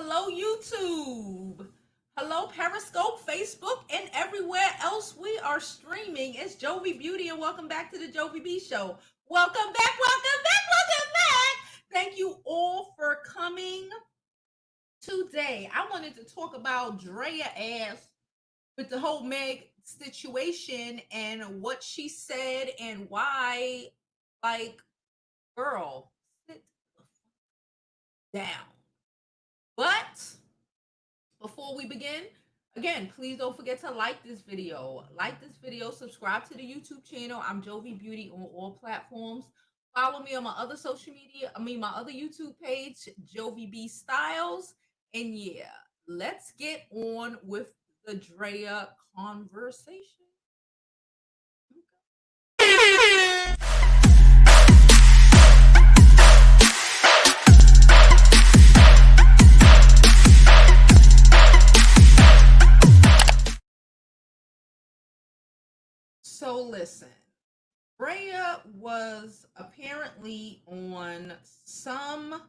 Hello, YouTube. Hello, Periscope, Facebook, and everywhere else we are streaming. It's Jovi Beauty, and welcome back to the Jovi B Show. Welcome back, welcome back, welcome back. Thank you all for coming. Today, I wanted to talk about Draya ass with the whole Meg situation and what she said and why, like, girl, sit down. But before we begin, again, please don't forget to like this video. Like this video, subscribe to the YouTube channel. I'm Jovi Beauty on all platforms. Follow me on my other social media, my other YouTube page, Jovi B Styles. And yeah, let's get on with the Draya conversation. So listen, Draya was apparently on some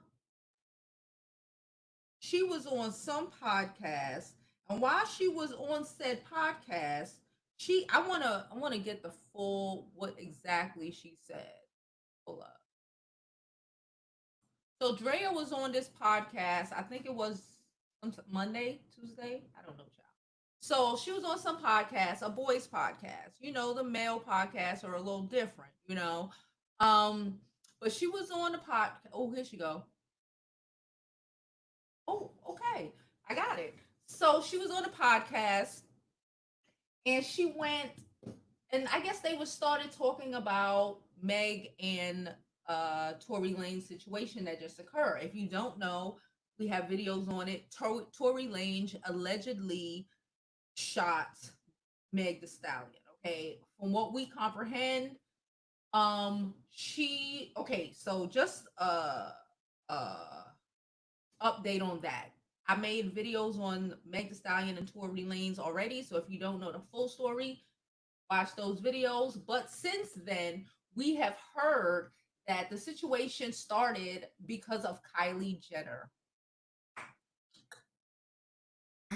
podcast, and while she was on said podcast, I wanna get the full what exactly she said. Hold up. So Draya was on this podcast. I think it was Monday, Tuesday. I don't know, child. So she was on some podcast, a boys podcast. You know, the male podcasts are a little different, you know. But she was on the pod. Oh, here she go. Oh, okay. I got it. So she was on the podcast and she went, and I guess they started talking about Meg and Tory Lanez situation that just occurred. If you don't know, we have videos on it. Tory Lanez allegedly shot Meg the Stallion. Okay, from what we comprehend, so just update on that. I made videos on Meg the Stallion and Tory Lanez already, so if you don't know the full story, watch those videos. But since then, we have heard that the situation started because of Kylie Jenner.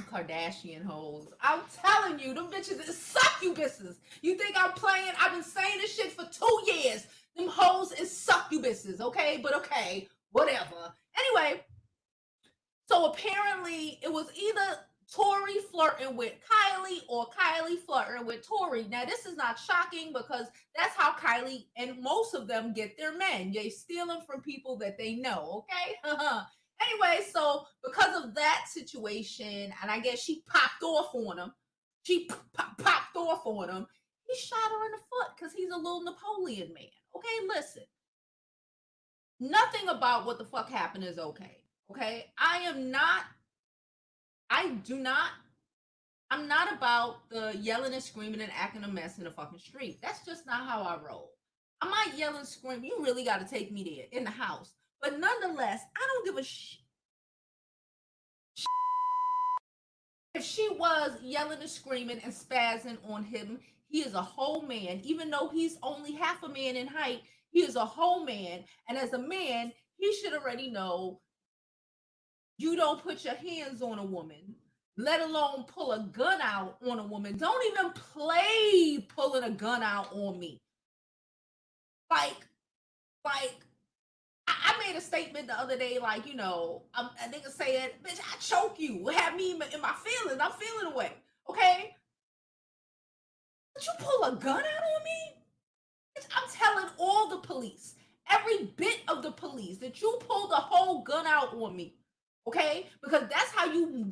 Kardashian hoes. I'm telling you, them bitches is succubuses. You think I'm playing? I've been saying this shit for 2 years. Them hoes is succubuses, okay? But okay, whatever. Anyway, so apparently it was either Tory flirting with Kylie or Kylie flirting with Tory. Now, this is not shocking because that's how Kylie and most of them get their men. They steal them from people that they know, okay? Anyway, so because of that situation, and I guess she popped off on him, he shot her in the foot because he's a little Napoleon man. Okay, listen. Nothing about what the fuck happened is okay. Okay, I'm not about the yelling and screaming and acting a mess in the fucking street. That's just not how I roll. I might yell and scream. You really got to take me there in the house. But nonetheless, I don't give a shit. If she was yelling and screaming and spazzing on him, he is a whole man. Even though he's only half a man in height, he is a whole man. And as a man, he should already know you don't put your hands on a woman, let alone pull a gun out on a woman. Don't even play pulling a gun out on me. Like, I made a statement the other day, like, you know, a nigga saying, bitch, I choke you. Have me in my feelings. I'm feeling away. Okay? But you pull a gun out on me? Bitch, I'm telling all the police, every bit of the police, that you pull the whole gun out on me. Okay? Because that's how you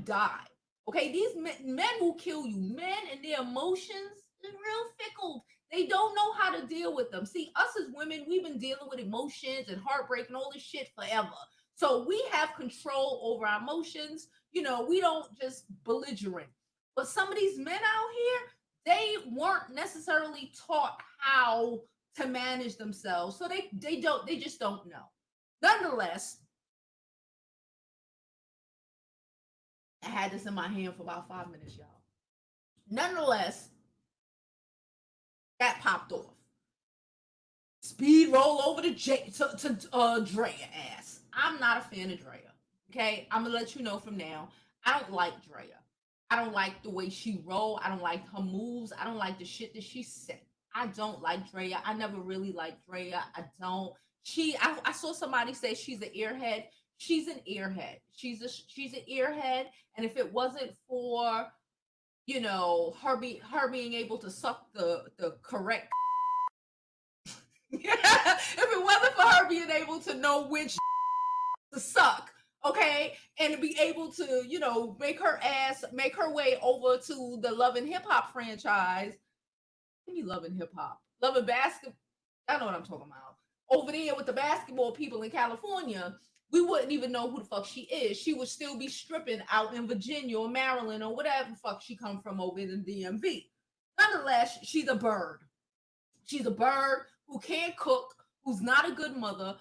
die. Okay? These men will kill you. Men and their emotions is real fickle. They don't know how to deal with them. See, us as women, we've been dealing with emotions and heartbreak and all this shit forever. So we have control over our emotions. You know, we don't just belligerent. But some of these men out here, they weren't necessarily taught how to manage themselves. So they just don't know. Nonetheless, I had this in my hand for about 5 minutes, y'all. Nonetheless, that popped off. Speed roll over to Draya ass. I'm not a fan of Draya. Okay, I'm gonna let you know from now. I don't like Draya. I don't like the way she roll. I don't like her moves. I don't like the shit that she said. I don't like Draya. I never really liked Draya. I don't. I saw somebody say she's an earhead. She's an earhead. She's an earhead. And if it wasn't for her being able to suck the correct if it wasn't for her being able to know which to suck, okay, and to be able to, make her way over to the Love and Hip Hop franchise. Give me Love and Hip Hop, Love and Basketball. I know what I'm talking about. Over there with the basketball people in California, we wouldn't even know who the fuck she is. She would still be stripping out in Virginia or Maryland or whatever the fuck she come from over in the DMV. Nonetheless, she's a bird. She's a bird who can't cook, who's not a good mother,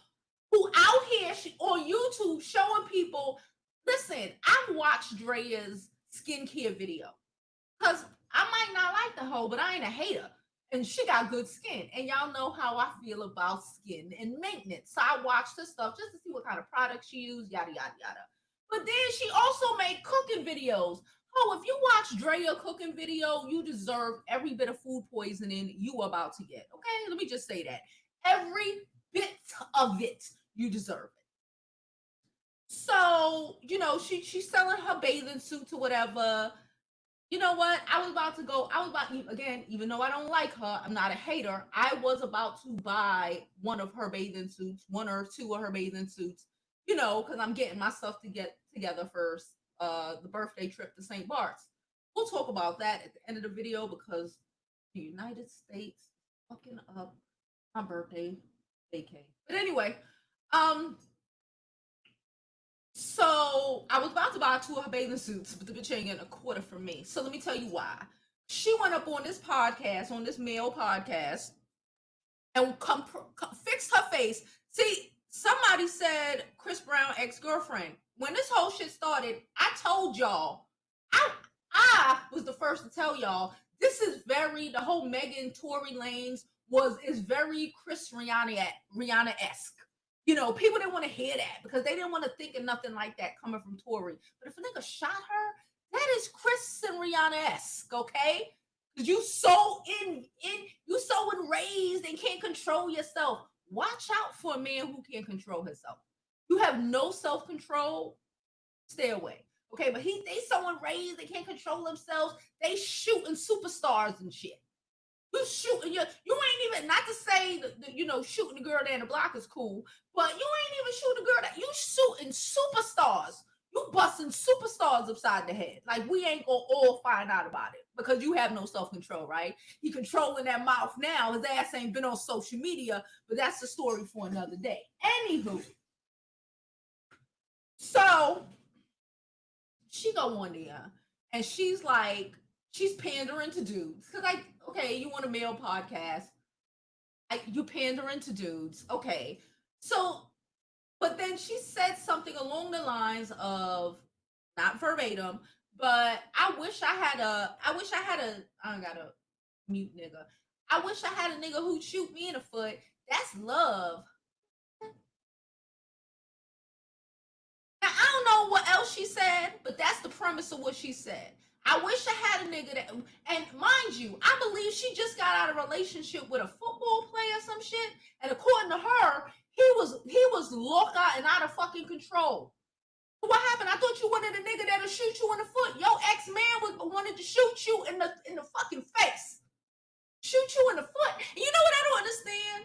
who out here on YouTube showing people. Listen, I've watched Draya's skincare video because I might not like the hoe, but I ain't a hater. And she got good skin. And y'all know how I feel about skin and maintenance. So I watched her stuff just to see what kind of products she used, yada, yada, yada. But then she also made cooking videos. Oh, if you watch Draya cooking video, you deserve every bit of food poisoning you are about to get. Okay, let me just say that. Every bit of it, you deserve it. So, she's selling her bathing suits or whatever. You know what? I was about to go. I was about, again, even though I don't like her, I'm not a hater. I was about to buy one of her bathing suits, one or two of her bathing suits, because I'm getting my stuff to get together for the birthday trip to St. Bart's. We'll talk about that at the end of the video because the United States fucking up my birthday vacay. But anyway, um, so I was about to buy two of her bathing suits, but the bitch ain't getting a quarter from me. So let me tell you why. She went up on this podcast, on this male podcast, and fixed her face. See, somebody said Chris Brown ex-girlfriend. When this whole shit started, I told y'all, I was the first to tell y'all, this is the whole Megan Tory Lanez is very Chris Rihanna-esque. People didn't want to hear that because they didn't want to think of nothing like that coming from Tory. But if a nigga shot her, that is Chris and Rihanna-esque, okay? Because you so enraged and can't control yourself. Watch out for a man who can't control himself. You have no self-control, stay away. Okay, but they so enraged, they can't control themselves. They shooting superstars and shit. You shooting you ain't even, not to say that, shooting the girl down the block is cool, but you ain't even shooting the girl that you shooting superstars. You busting superstars upside the head. Like, we ain't gonna all find out about it because you have no self-control, right? He controlling that mouth now. His ass ain't been on social media, but that's the story for another day. Anywho, so she go on there and she's pandering to dudes. Cause okay, you want a male podcast. You pandering to dudes. Okay. So, but then she said something along the lines of, not verbatim, but I don't got a mute nigga. I wish I had a nigga who'd shoot me in the foot. That's love. Now, I don't know what else she said, but that's the premise of what she said. I wish I had a nigga that, and mind you, I believe she just got out of a relationship with a football player or some shit, and according to her, he was locked out and out of fucking control. What happened? I thought you wanted a nigga that'll shoot you in the foot. Your ex-man wanted to shoot you in the fucking face. Shoot you in the foot. And you know what I don't understand?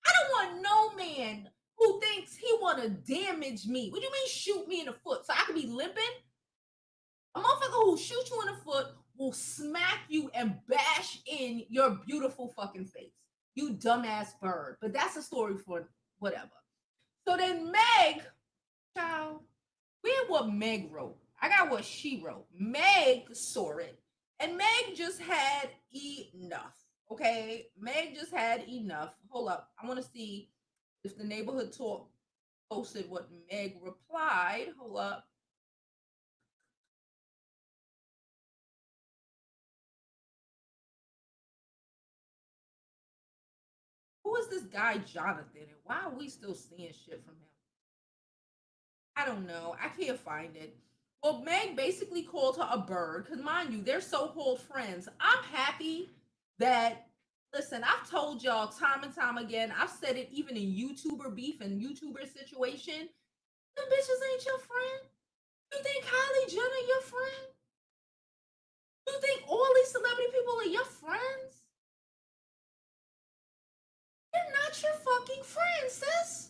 I don't want no man who thinks he want to damage me. What do you mean shoot me in the foot? So I could be limping? A motherfucker who shoot you in the foot will smack you and bash in your beautiful fucking face. You dumbass bird. But that's a story for whatever. So then Meg, child, we had what Meg wrote. I got what she wrote. Meg saw it. And Meg just had enough. Okay? Meg just had enough. Hold up. I want to see if the neighborhood talk posted what Meg replied. Hold up. Who is this guy Jonathan, and why are we still seeing shit from him? I don't know. I can't find it. Well, Meg basically called her a bird because, mind you, they're so-called friends. I'm happy that. Listen, I've told y'all time and time again. I've said it even in YouTuber beef and YouTuber situation. Them bitches ain't your friend. You think Kylie Jenner your friend? You think all these celebrity people are your friends? They're not your fucking friends, sis.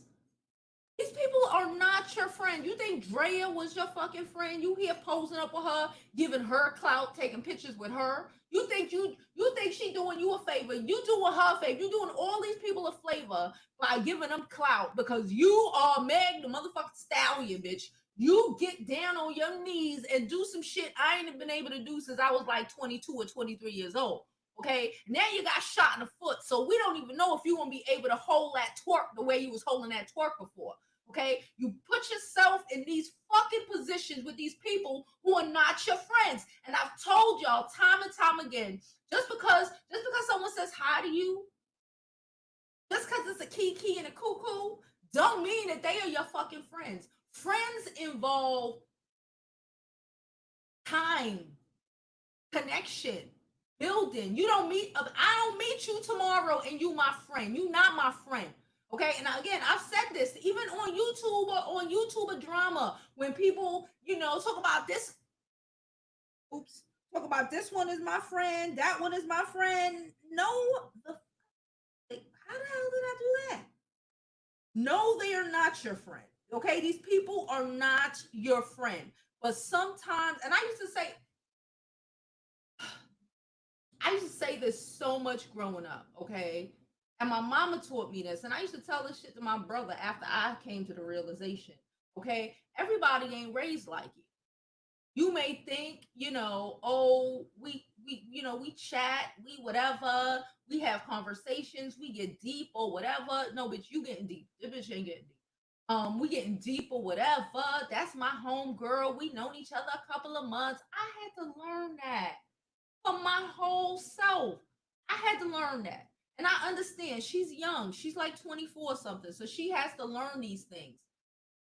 These people are not your friend. You think Draya was your fucking friend? You here posing up with her, giving her clout, taking pictures with her. You think she doing you a favor? You doing her a favor? You doing all these people a favor by giving them clout because you are Meg, the motherfucking stallion, bitch. You get down on your knees and do some shit I ain't been able to do since I was like 22 or 23 years old. Okay, now you got shot in the foot, so we don't even know if you're gonna be able to hold that twerk the way you was holding that twerk before. Okay, you put yourself in these fucking positions with these people who are not your friends. And I've told y'all time and time again, just because someone says hi to you, just because it's a kiki and a cuckoo, don't mean that they are your fucking friends. Friends involve time, connection, building. You don't meet. I don't meet you tomorrow, and you my friend. You not my friend. Okay, and again, I've said this even on YouTube or on YouTuber drama when people, talk about this. Oops, talk about this one is my friend, that one is my friend. No, how the hell did I do that? No, they are not your friend. Okay, these people are not your friend. But sometimes, and I used to say this so much growing up, okay? And my mama taught me this, and I used to tell this shit to my brother after I came to the realization, okay? Everybody ain't raised like you. You may think, oh, we chat, we whatever, we have conversations, we get deep or whatever. No, bitch, you getting deep. This bitch ain't getting deep. We getting deep or whatever. That's my home girl. We known each other a couple of months. I had to learn that for my whole self. I had to learn that. And I understand she's young. She's like 24 something. So she has to learn these things.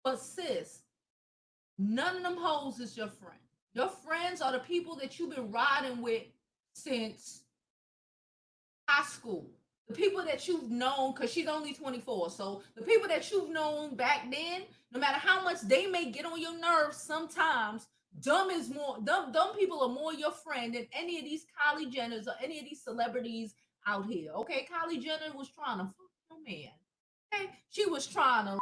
But sis, none of them hoes is your friend. Your friends are the people that you've been riding with since high school. The people that you've known, because she's only 24. So the people that you've known back then, no matter how much they may get on your nerves sometimes, dumb people are more your friend than any of these Kylie Jenners or any of these celebrities out here. Okay, Kylie Jenner was trying to fuck your man. Okay, she was trying to.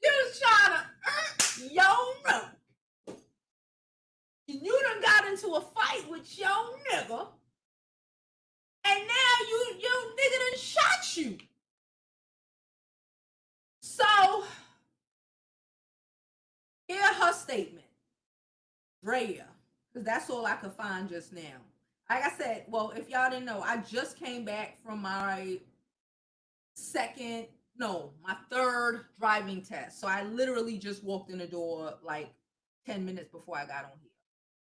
You was trying to your rope. You done got into a fight with your nigga, and now your nigga done shot you. So, hear her statement, Draya, because that's all I could find just now. Like I said, well, if y'all didn't know, I just came back from my my third driving test. So I literally just walked in the door like 10 minutes before I got on here.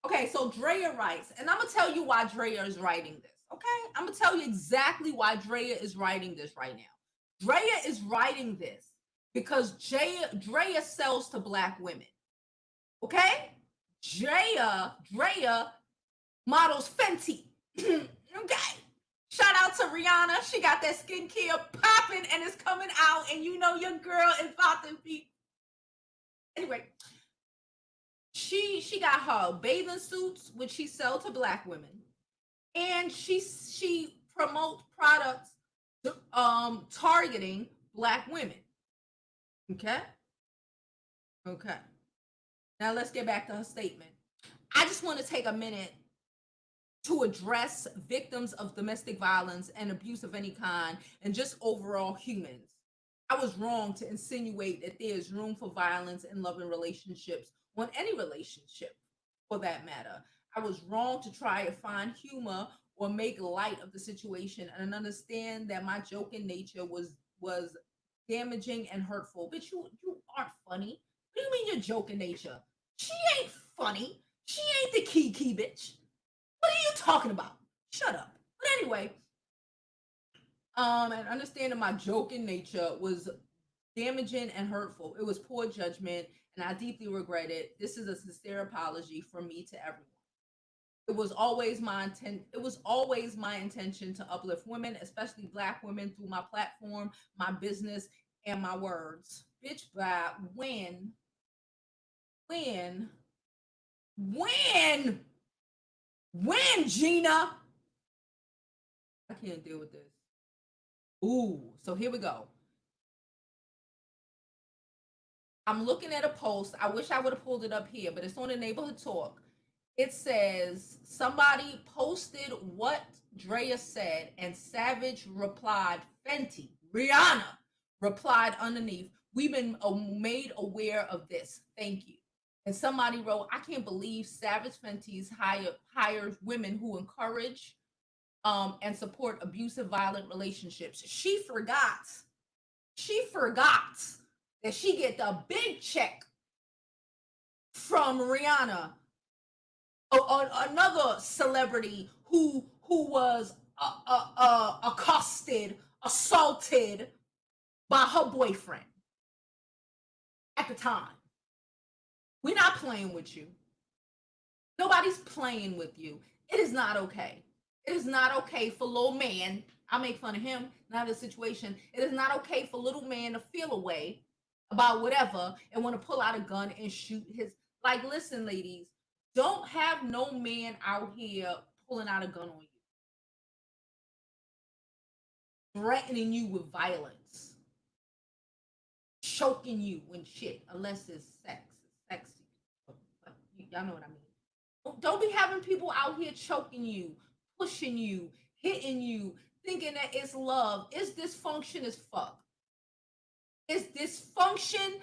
Okay, so Draya writes, and I'm gonna tell you why Draya is writing this. Okay, I'm gonna tell you exactly why Draya is writing this right now. Draya is writing this because Draya sells to black women. Okay, Draya models Fenty. Okay, shout out to Rihanna. She got that skincare popping and it's coming out, and you know your girl is about to be. Anyway, she got her bathing suits, which she sell to black women, and she promotes products targeting black women. Okay, okay. Now let's get back to her statement. I just want to take a minute to address victims of domestic violence and abuse of any kind, and just overall humans. I was wrong to insinuate that there is room for violence in loving relationships, on any relationship for that matter. I was wrong to try to find humor or make light of the situation and understand that my joking nature was damaging and hurtful. But you aren't funny. What do you mean your joking nature? She ain't funny. She ain't the kiki bitch. What are you talking about? Shut up. But anyway, And understanding my joking nature was damaging and hurtful. It was poor judgment, and I deeply regret it. This is a sincere apology from me to everyone. It was always my intent. It was always my intention to uplift women, especially Black women, through my platform, my business, and my words. Bitch, bye. When, when, when, Gina? I can't deal with this. Ooh, so here we go. I'm looking at a post. I wish I would have pulled it up here, but it's on the Neighborhood Talk. It says somebody posted what Draya said, and Savage replied, Fenty, Rihanna replied underneath, we've been made aware of this. Thank you. And somebody wrote, I can't believe Savage Fenty's hires women who encourage and support abusive, violent relationships. She forgot that she get the big check from Rihanna, another celebrity who was accosted, assaulted by her boyfriend at the time. We're not playing with you. Nobody's playing with you. It is not okay. It is not okay for little man. I make fun of him, not the situation. It is not okay for little man to feel a way about whatever and want to pull out a gun and shoot his. Like, listen, ladies, don't have no man out here pulling out a gun on you, threatening you with violence, choking you and shit, unless it's sex. It's sexy. Y'all know what I mean. Don't be having people out here choking you, pushing you, hitting you, thinking that it's love. It's dysfunction as fuck. It's dysfunction,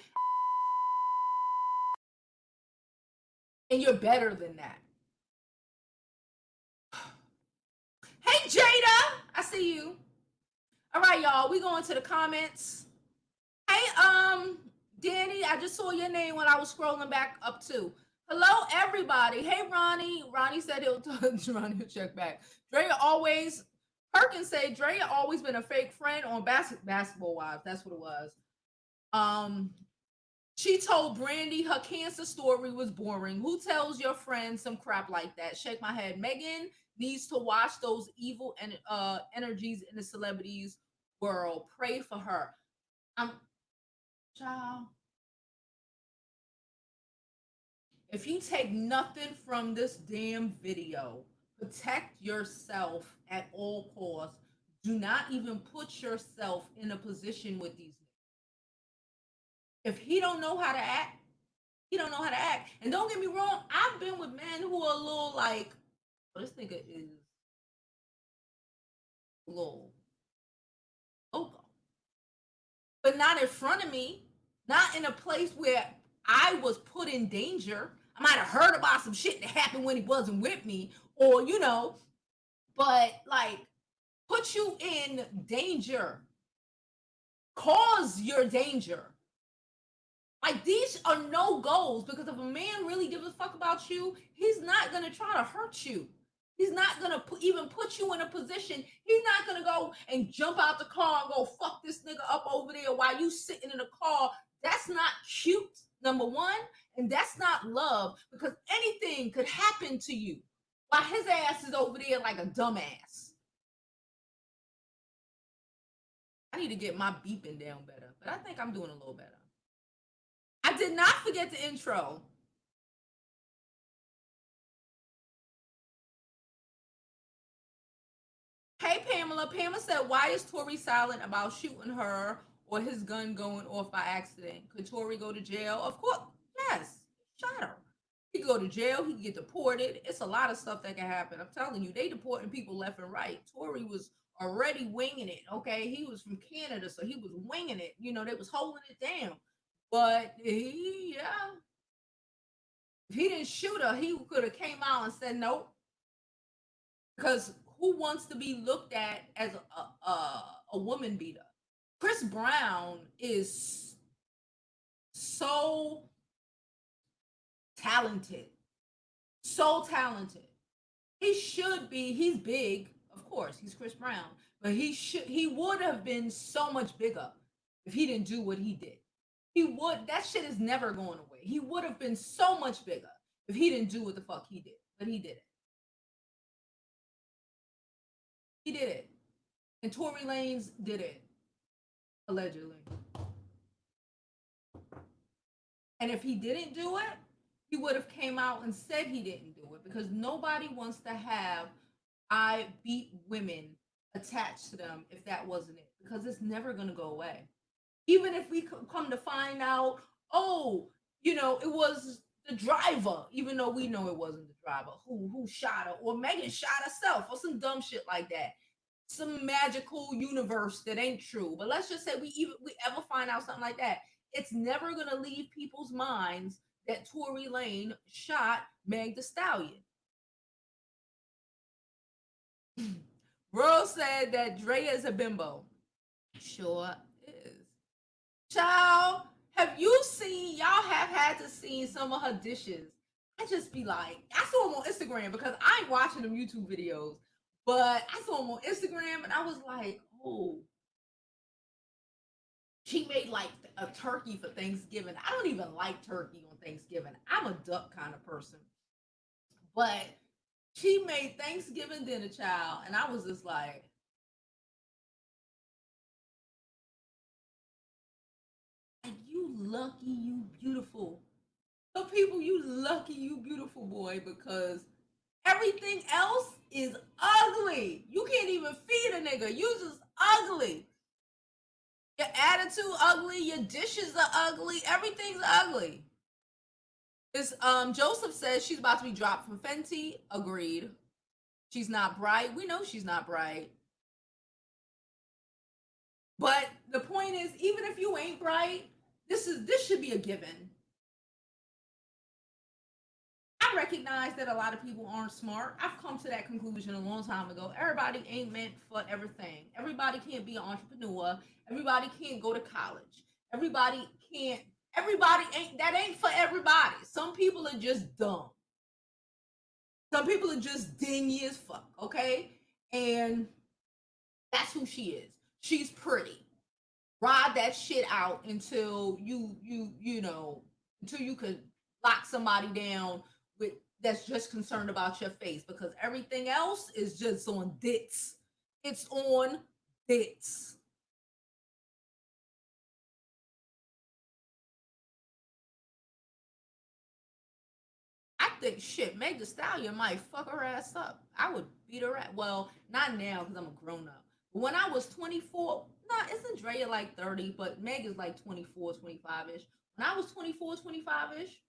and you're better than that. Hey, Jada, I see you. All right, y'all, we going to the comments. Hey, Danny, I just saw your name when I was scrolling back up too. Hello, everybody. Hey, Ronnie. Ronnie said Ronnie will check back. Draya always, Perkins said Draya always been a fake friend on Basketball Wives. That's what it was. She told Brandy her cancer story was boring. Who tells your friend some crap like that? Shake my head. Megan needs to watch those evil energies in the celebrities world. Pray for her. Child. If you take nothing from this damn video, protect yourself at all costs. Do not even put yourself in a position with these. If he don't know how to act, he don't know how to act. And don't get me wrong, I've been with men who are a little like, oh, this nigga is a little loco. But not in front of me, not in a place where I was put in danger. I might have heard about some shit that happened when he wasn't with me, or but like put you in danger, cause your danger. Like, these are no goals, because if a man really gives a fuck about you, he's not gonna try to hurt you. He's not gonna even put you in a position. He's not gonna go and jump out the car and go fuck this nigga up over there while you sitting in the car. That's not cute, number one, and that's not love, because anything could happen to you while his ass is over there like a dumbass. I need to get my beeping down better, but I think I'm doing a little better. I did not forget the intro. Hey, Pamela. Pamela said, why is Tory silent about shooting her or his gun going off by accident? Could Tory go to jail? Of course. Yes. Shot her. He could go to jail. He could get deported. It's a lot of stuff that can happen. I'm telling you, they deporting people left and right. Tory was already winging it, okay? He was from Canada, so he was winging it. They was holding it down. But if he didn't shoot her, he could have came out and said nope. Because who wants to be looked at as a woman beater? Chris Brown is so talented. So talented. He should be, he's big, of course, he's Chris Brown, But he would have been so much bigger if he didn't do what he did. He would that shit is never going away. He would have been so much bigger if he didn't do what the fuck he did. But he did it. He did it. And Tory Lanez did it. Allegedly. And if he didn't do it, he would have came out and said he didn't do it, because nobody wants to have I beat women attached to them if that wasn't it, because it's never going to go away. Even if we come to find out, oh, it was the driver, even though we know it wasn't the driver who shot her, or Megan shot herself, or some dumb shit like that, some magical universe that ain't true. But let's just say we ever find out something like that, it's never gonna leave people's minds that Tory Lanez shot Meg the Stallion. Bro said that Draya is a bimbo. Sure is. Child, have you seen, y'all have had to see some of her dishes. I just be like, I saw them on Instagram because I ain't watching them YouTube videos, but I saw them on Instagram and I was like, oh, she made like a turkey for Thanksgiving. I don't even like turkey on Thanksgiving. I'm a duck kind of person. But she made Thanksgiving dinner, child, and I was just like, you lucky, you beautiful. So people, you lucky, you beautiful boy, because everything else is ugly. You can't even feed a nigga. You just ugly. Your attitude ugly. Your dishes are ugly. Everything's ugly. This Joseph says she's about to be dropped from Fenty. Agreed. She's not bright. We know she's not bright. But the point is, even if you ain't bright, this should be a given. I recognize that a lot of people aren't smart. I've come to that conclusion a long time ago. Everybody ain't meant for everything. Everybody can't be an entrepreneur. Everybody can't go to college. Everybody can't. Everybody ain't for everybody. Some people are just dumb. Some people are just dingy as fuck. Okay, and that's who she is. She's pretty. Ride that shit out until until you could lock somebody down with that's just concerned about your face, because everything else is just on dits. It's on dits. I think shit, Meg the Stallion might fuck her ass up. I would beat her ass. Well, not now because I'm a grown up. But when I was 24, nah, isn't Draya like 30? But Meg is like 24, 25 ish. When I was 24, 25 ish,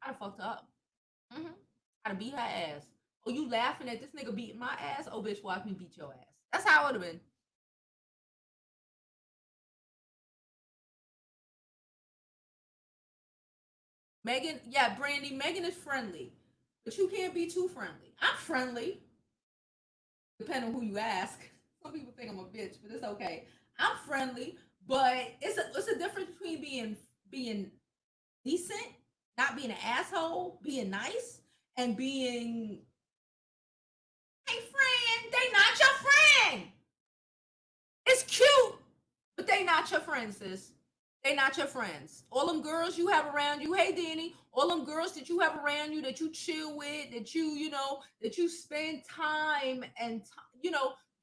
I'd have fucked her up. Mm-hmm. I'd beat her ass. Oh, you laughing at this nigga beating my ass? Oh, bitch, watch me beat your ass. That's how it would have been. Megan, yeah, Brandy, Megan is friendly, but you can't be too friendly. I'm friendly, depending on who you ask. Some people think I'm a bitch, but it's okay. I'm friendly, but it's a difference between being decent, not being an asshole, being nice, and being, hey friend, they not your friend. It's cute, but they not your friends, sis. They not your friends. All them girls you have around you, hey Danny, all them girls that you have around you, that you chill with, that that you spend time and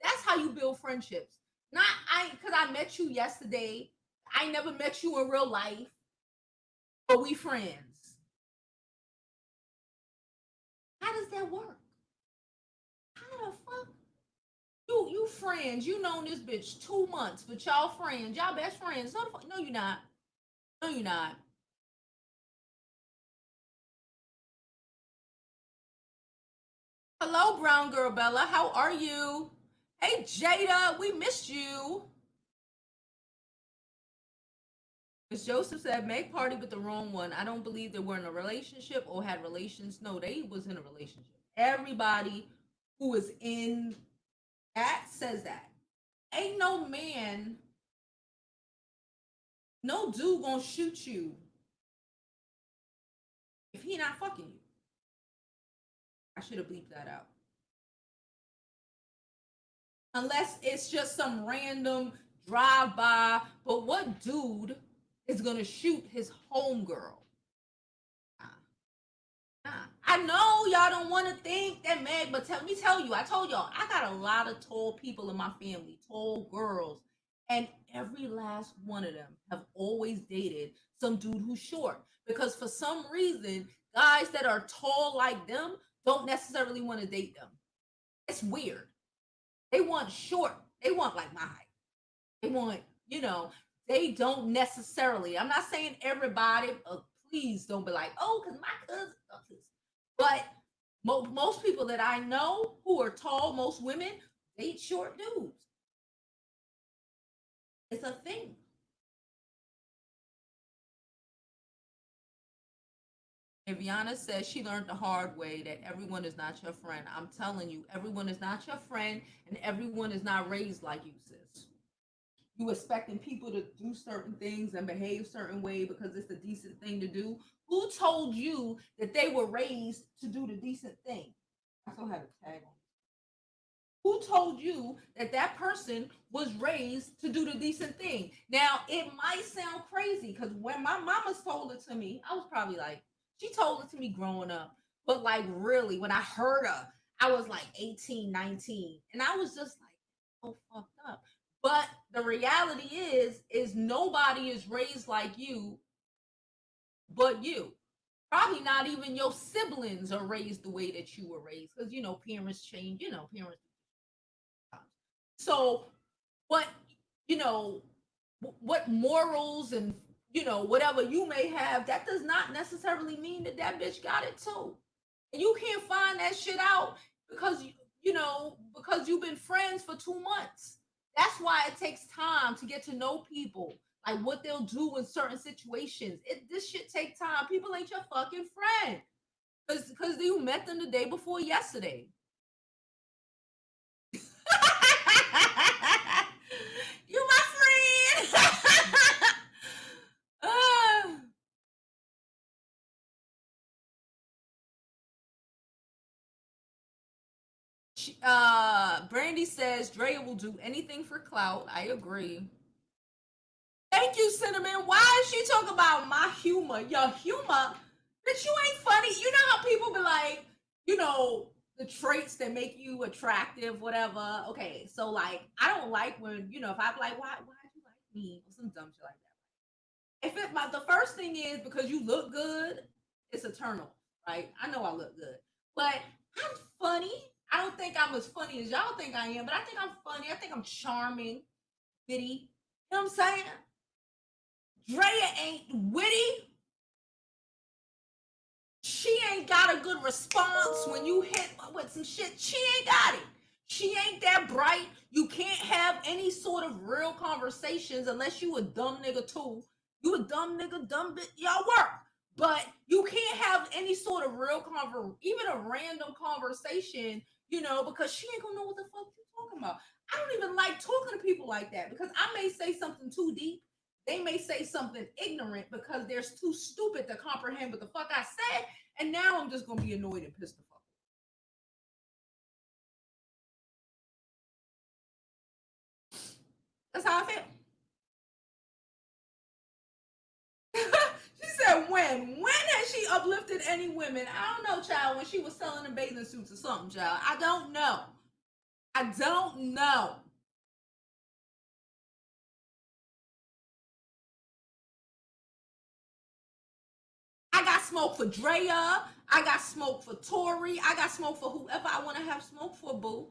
that's how you build friendships. Not because I met you yesterday. I never met you in real life, but we friends. How does that work? How the fuck? You friends. You known this bitch 2 months, but y'all friends. Y'all best friends. No, you're not. No, you're not. Hello, brown girl Bella. How are you? Hey, Jada, we missed you. Miss Joseph said, make party with the wrong one. I don't believe they were in a relationship or had relations. No, they was in a relationship. Everybody who is in that says that. Ain't no man, no dude gonna shoot you if he not fucking you. I should have bleeped that out. unless it's just some random drive by. But what dude is gonna shoot his homegirl? I know y'all don't want to think that Meg, but let me tell you, I told y'all, I got a lot of tall people in my family, tall girls, and every last one of them have always dated some dude who's short. Because for some reason, guys that are tall like them don't necessarily want to date them. It's weird. They want short. They want like my height. They want, you know, they don't necessarily. I'm not saying everybody. Please don't be like, oh, because my cousin. But most people that I know who are tall, most women date short dudes. It's a thing. Viviana says she learned the hard way that everyone is not your friend. I'm telling you, everyone is not your friend, and everyone is not raised like you, sis. You expecting people to do certain things and behave certain way because it's the decent thing to do. Who told you that they were raised to do the decent thing? I still have a tag on. Who told you that that person was raised to do the decent thing? Now, it might sound crazy because when my mama told it to me, I was probably like, she told it to me growing up. But like really, when I heard her, I was like 18, 19. And I was just like, oh, fucked up. But the reality is nobody is raised like you but you. Probably not even your siblings are raised the way that you were raised because parents change. Parents. So, what you know, what morals and whatever you may have, that does not necessarily mean that that bitch got it too. And you can't find that shit out because because you've been friends for 2 months. That's why it takes time to get to know people, like what they'll do in certain situations. This shit take time. People ain't your fucking friend because you met them the day before yesterday. You my friend. Brandy says Draya will do anything for clout. I agree. Thank you, Cinnamon. Why is she talking about my humor? Your humor? Bitch, you ain't funny. You know how people be like, the traits that make you attractive, whatever. Okay, so like, I don't like when, if I'm like, why do you like me? Or some dumb shit like that. If the first thing is because you look good, it's eternal, right? I know I look good, but I'm funny. I don't think I'm as funny as y'all think I am, but I think I'm funny. I think I'm charming, witty. You know what I'm saying? Draya ain't witty. She ain't got a good response when you hit with some shit. She ain't got it. She ain't that bright. You can't have any sort of real conversations unless you a dumb nigga too. You a dumb nigga, dumb bit, y'all work. But you can't have any sort of real even a random conversation, because she ain't gonna know what the fuck you talking about. I don't even like talking to people like that because I may say something too deep. They may say something ignorant because they're too stupid to comprehend what the fuck I said, and now I'm just gonna be annoyed and pissed the fuck. That's how I feel. She said, when has she uplifted any women? I don't know, child, when she was selling the bathing suits or something, child. I don't know. I don't know. I got smoke for Draya. I got smoke for Tory. I got smoke for whoever I want to have smoke for, boo.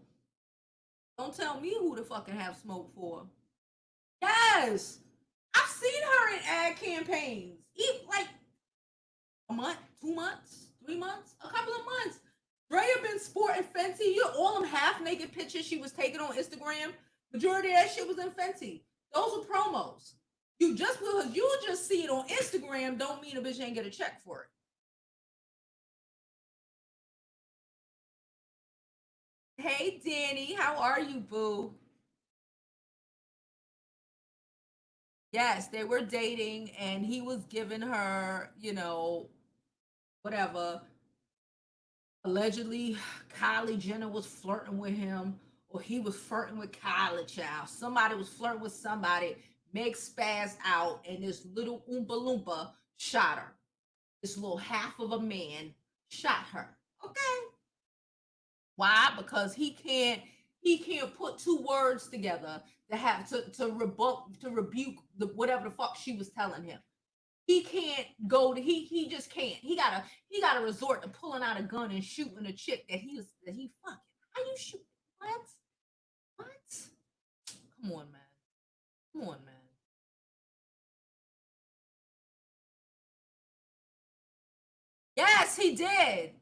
Don't tell me who to fucking have smoke for. Yes. I've seen her in ad campaigns. Like a month, 2 months, 3 months, a couple of months. Draya been sporting Fenty. All them half naked pictures she was taking on Instagram. Majority of that shit was in Fenty. Those are promos. Because you just see it on Instagram don't mean a bitch ain't get a check for it. Hey Danny, how are you, boo? Yes, they were dating and he was giving her, whatever. Allegedly, Kylie Jenner was flirting with him Or he was flirting with Kyla, child. Somebody was flirting with somebody. Meg spazzed out, and this little Oompa Loompa shot her. This little half of a man shot her. Okay. Why? Because he can't put two words together to have to rebuke the whatever the fuck she was telling him. He can't go to he just can't. He gotta resort to pulling out a gun and shooting a chick that he fucking. How you shoot? What? What? Come on, man. Come on, man. Yes, he did.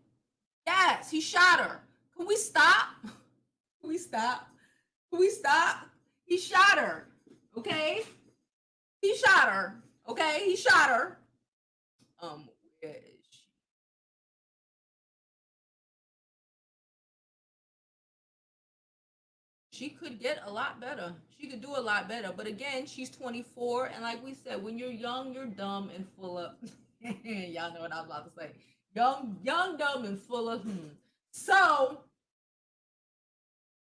Yes, he shot her. Can we stop? Can we stop? Can we stop? He shot her. Okay? He shot her. Okay? He shot her. Where is she? She could get a lot better. She could do a lot better. But again, she's 24. And like we said, when you're young, you're dumb and full of. Y'all know what I was about to say. Young, dumb, and full of. So,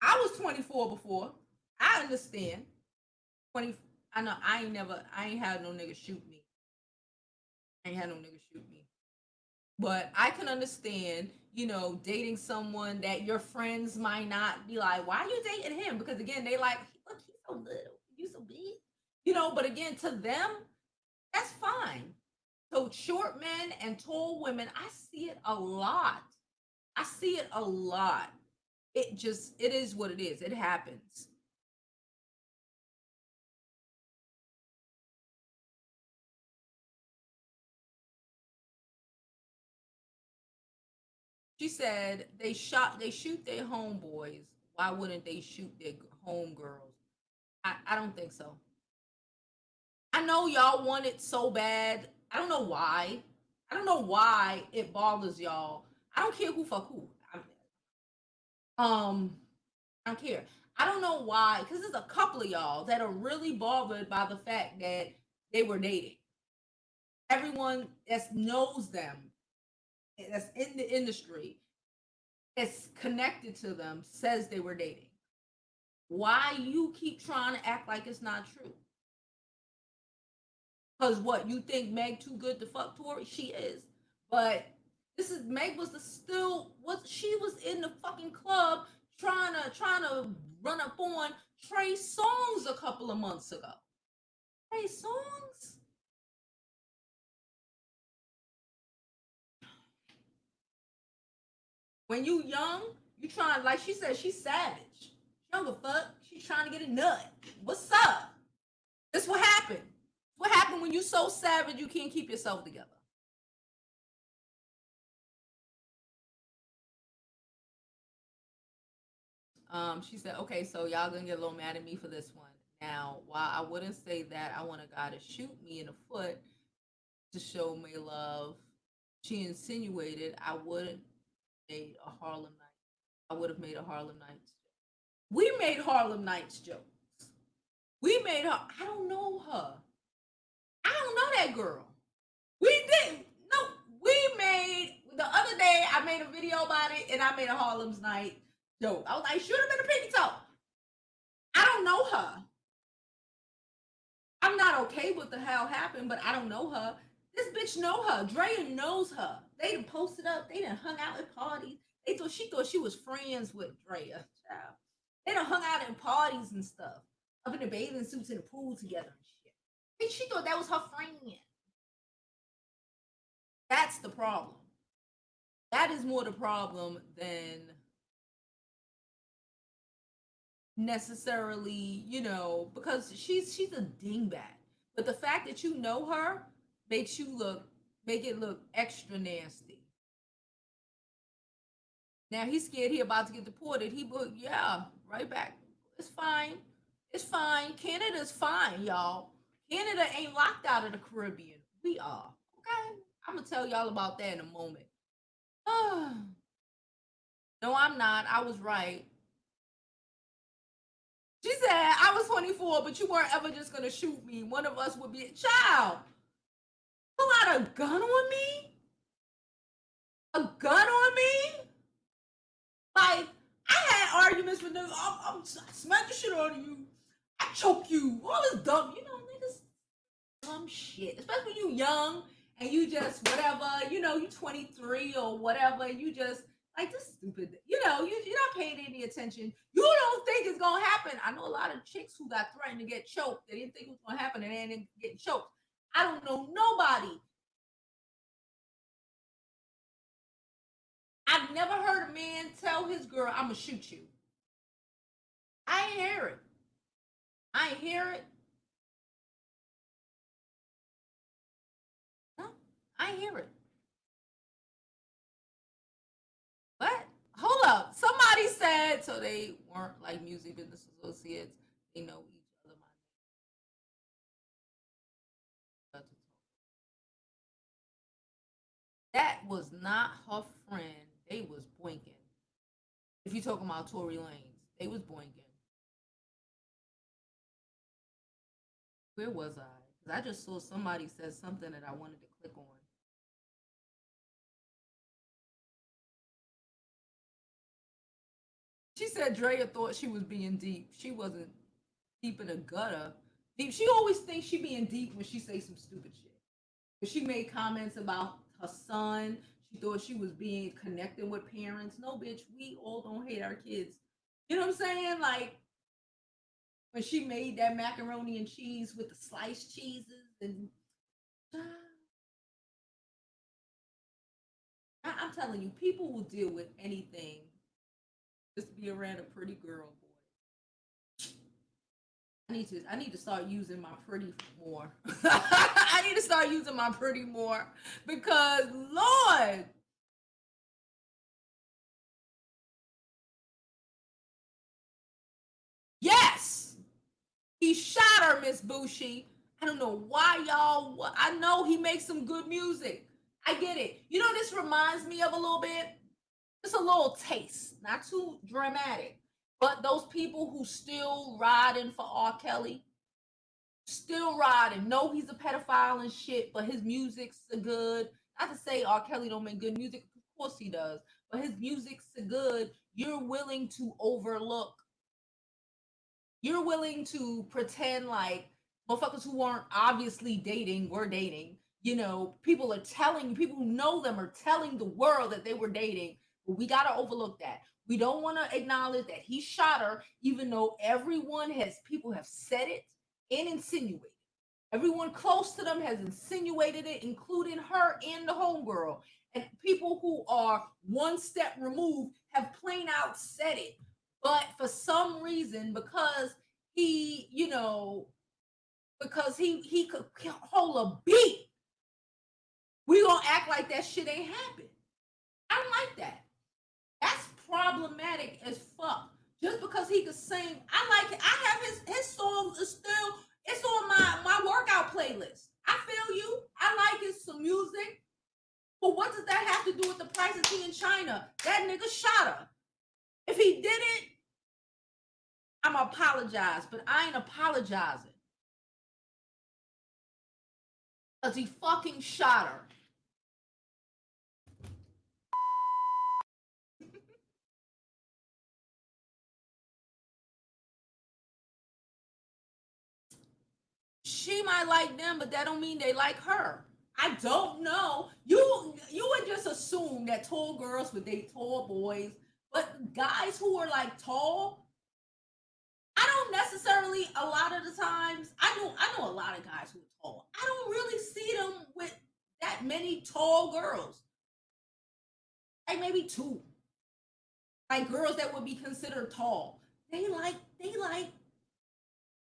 I was 24 before. I understand. 20. I know I ain't had no nigga shoot me. I ain't had no nigga shoot me. But I can understand, dating someone that your friends might not be like, why are you dating him? Because again, they like, look, he's so little, you so big. But again, to them, that's fine. So short men and tall women, I see it a lot. I see it a lot. It is what it is. It happens. She said they shoot their homeboys. Why wouldn't they shoot their homegirls? I don't think so. I know y'all want it so bad. I don't know why. I don't know why it bothers y'all. I don't care who fuck who. Um, I don't care. I don't know why, because there's a couple of y'all that are really bothered by the fact that they were dating. Everyone that knows them, that's in the industry, that's connected to them, says they were dating. Why you keep trying to act like it's not true? Because what, you think Meg too good to fuck Tory? She is. But this is Meg was she was in the fucking club trying to run up on Trey Songz a couple of months ago. Trey Songz? When you young, you trying, like she said, she's savage. She don't give a fuck. She's trying to get a nut. What's up? This what happened. What happened when you so savage you can't keep yourself together? She said, okay, so y'all gonna get a little mad at me for this one. Now, while I wouldn't say that I want a guy to shoot me in the foot to show me love, she insinuated I wouldn't made a Harlem Night. I would have made a Harlem Nights. We made Harlem Nights jokes. We made her. I don't know her. I don't know that girl. We did. No, we made the other day. I made a video about it, and I made a Harlem's Night joke. I was like, shoot him in the pinky toe. I don't know her. I'm not okay with the hell happened, but I don't know her. This bitch know her. Draya knows her. They done posted up. They done hung out at parties. She thought she was friends with Draya. Child. They done hung out at parties and stuff. Up in the bathing suits in the pool together and shit. And she thought that was her friend. That's the problem. That is more the problem than necessarily, because she's a dingbat. But the fact that you know her makes make it look extra nasty. Now he's scared he about to get deported. Yeah, right back. It's fine. It's fine. Canada's fine, y'all. Canada ain't locked out of the Caribbean. We are. Okay? I'm gonna tell y'all about that in a moment. No, I'm not. I was right. She said, I was 24, but you weren't ever just gonna shoot me. One of us would be a child. Pull out a gun on me? A gun on me? Like, I had arguments famous for niggas. I'm smack the shit out of you. I choke you. All this dumb, niggas dumb shit. Especially when you young and you just whatever, you 23 or whatever, you just like this stupid, you're not paying any attention. You don't think it's gonna happen. I know a lot of chicks who got threatened to get choked. They didn't think it was gonna happen and they ended up getting choked. I don't know nobody. I've never heard a man tell his girl, I'm gonna shoot you. I ain't hear it. I ain't hear it. No, I ain't hear it. What? Hold up. Somebody said so they weren't like music business associates. They know each other. That was not her friend. They was boinking. If you talking about Tory Lanez, they was boinking. Where was I? Because I just saw somebody said something that I wanted to click on. She said Draya thought she was being deep. She wasn't deep in a gutter. Deep. She always thinks she being deep when she say some stupid shit. But she made comments about her son. She thought she was being connected with parents. No, bitch, we all don't hate our kids. You know what I'm saying? Like when she made that macaroni and cheese with the sliced cheeses and I'm telling you, people will deal with anything just to be around a pretty girl, boy. I need to start using my pretty more. I need to start using my pretty more because Lord. Yes, he shot her, Miss Bushi. I don't know why y'all. I know he makes some good music. I get it. This reminds me of a little bit. Just a little taste, not too dramatic. But those people who still riding for R. Kelly, still riding. Know he's a pedophile and shit, but his music's so good. Not to say R. Kelly don't make good music, of course he does, but his music's so good. You're willing to overlook. You're willing to pretend like motherfuckers who aren't obviously dating were dating. People are telling people who know them are telling the world that they were dating. But we gotta overlook that. We don't want to acknowledge that he shot her, even though people have said it and insinuated. Everyone close to them has insinuated it, including her and the homegirl. And people who are one step removed have plain out said it. But for some reason, because he could hold a beat, we gonna act like that shit ain't happened. I don't like that. That's problematic as fuck. Just because he could sing, I like it. I have his songs is still it's on my workout playlist. I feel you. I like his some music. But what does that have to do with the price of tea in China? That nigga shot her. If he did it, I'm apologize, but I ain't apologizing. Because he fucking shot her. She might like them, but that don't mean they like her. I don't know. You would just assume that tall girls would date tall boys, but guys who are like tall, I don't necessarily a lot of the times. I know a lot of guys who are tall. I don't really see them with that many tall girls. Like maybe two. Like girls that would be considered tall. They like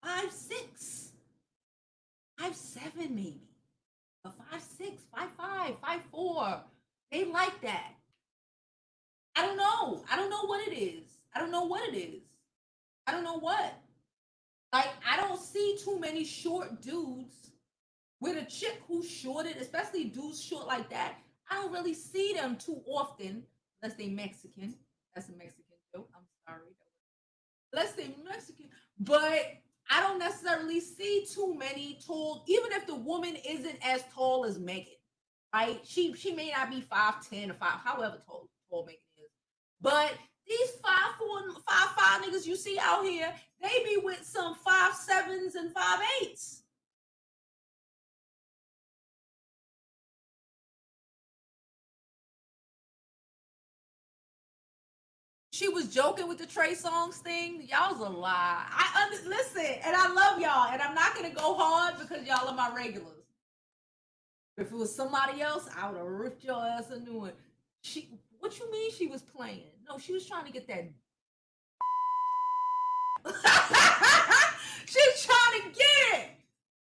5'6", 5'7" maybe. A 5'6", 5'5", 5'4". They like that. I don't know. I don't know what it is. I don't know what it is. I don't know what. Like I don't see too many short dudes with a chick who's shorted, especially dudes short like that. I don't really see them too often, unless they Mexican. That's a Mexican joke. I'm sorry. Unless they Mexican, but I don't necessarily see too many tall. Even if the woman isn't as tall as Megan, right? She may not be 5'10" or 5, however tall Megan is, but these 5'4", 5'5" niggas you see out here, they be with some 5'7s" and 5'8s. She was joking with the Trey Songz thing. Y'all's a lie. Listen, and I love y'all, and I'm not gonna go hard because y'all are my regulars. If it was somebody else, I would have ripped your ass a new one. What you mean she was playing? No, she was trying to get that. She's trying to get it.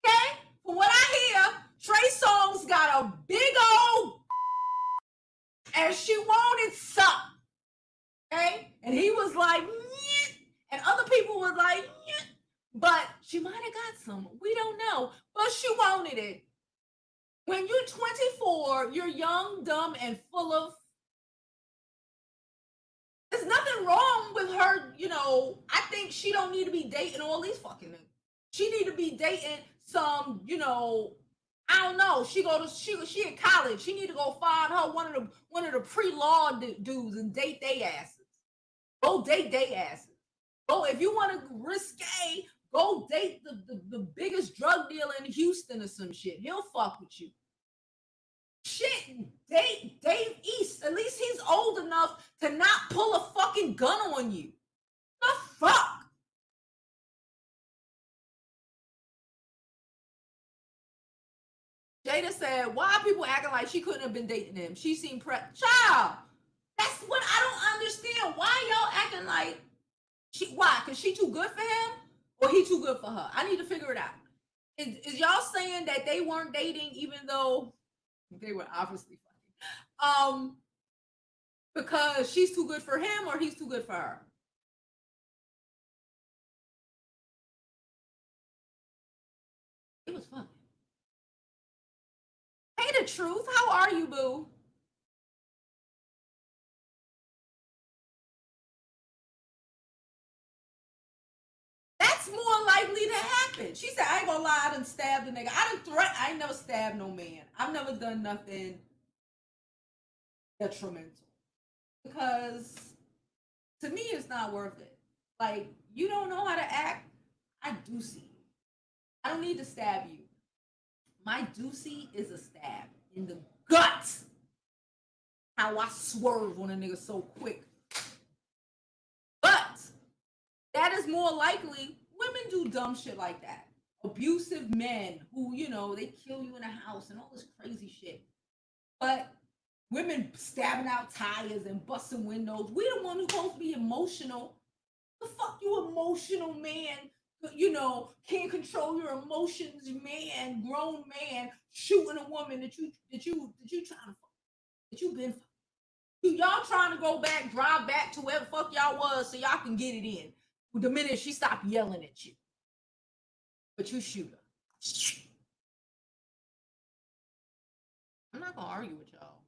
Okay? From what I hear, Trey Songz got a big old and she wanted something. Okay? And he was like, nyeh. And other people were like, nyeh. But she might have got some. We don't know. But she wanted it. When you're 24, you're young, dumb, and full of. There's nothing wrong with her, you know. I think she don't need to be dating all these fucking niggas. She need to be dating some, you know, I don't know. She in college. She need to go find her one of the pre-law dudes and date they asses. Go date they asses. Go if you want to risque. Go date the biggest drug dealer in Houston or some shit. He'll fuck with you. Shit, Dave East. At least he's old enough to not pull a fucking gun on you. The fuck? Jada said, why are people acting like she couldn't have been dating him? She seemed child. That's what I don't understand. Why y'all acting like why? Because she too good for him? Or he too good for her? I need to figure it out. Is y'all saying that they weren't dating even though they were obviously fucking? Because she's too good for him or he's too good for her? It was fun. Hey, the truth. How are you, boo? That's more likely to happen. She said, I ain't gonna lie, I done stabbed a nigga. I ain't never stabbed no man. I've never done nothing detrimental. Because to me, it's not worth it. Like, you don't know how to act. I do see you. I don't need to stab you. My doozy is a stab in the gut. How I swerve on a nigga so quick. But that is more likely women do dumb shit like that. Abusive men who, you know, they kill you in a house and all this crazy shit. But women stabbing out tires and busting windows. We the one who's supposed to be emotional. The fuck you emotional man, you know, can't control your emotions, man, grown man, shooting a woman that you trying to fuck, that you been fuck. Y'all trying to go back, drive back to where the fuck y'all was so y'all can get it in. The minute she stopped yelling at you. But you shoot her. I'm not gonna argue with y'all.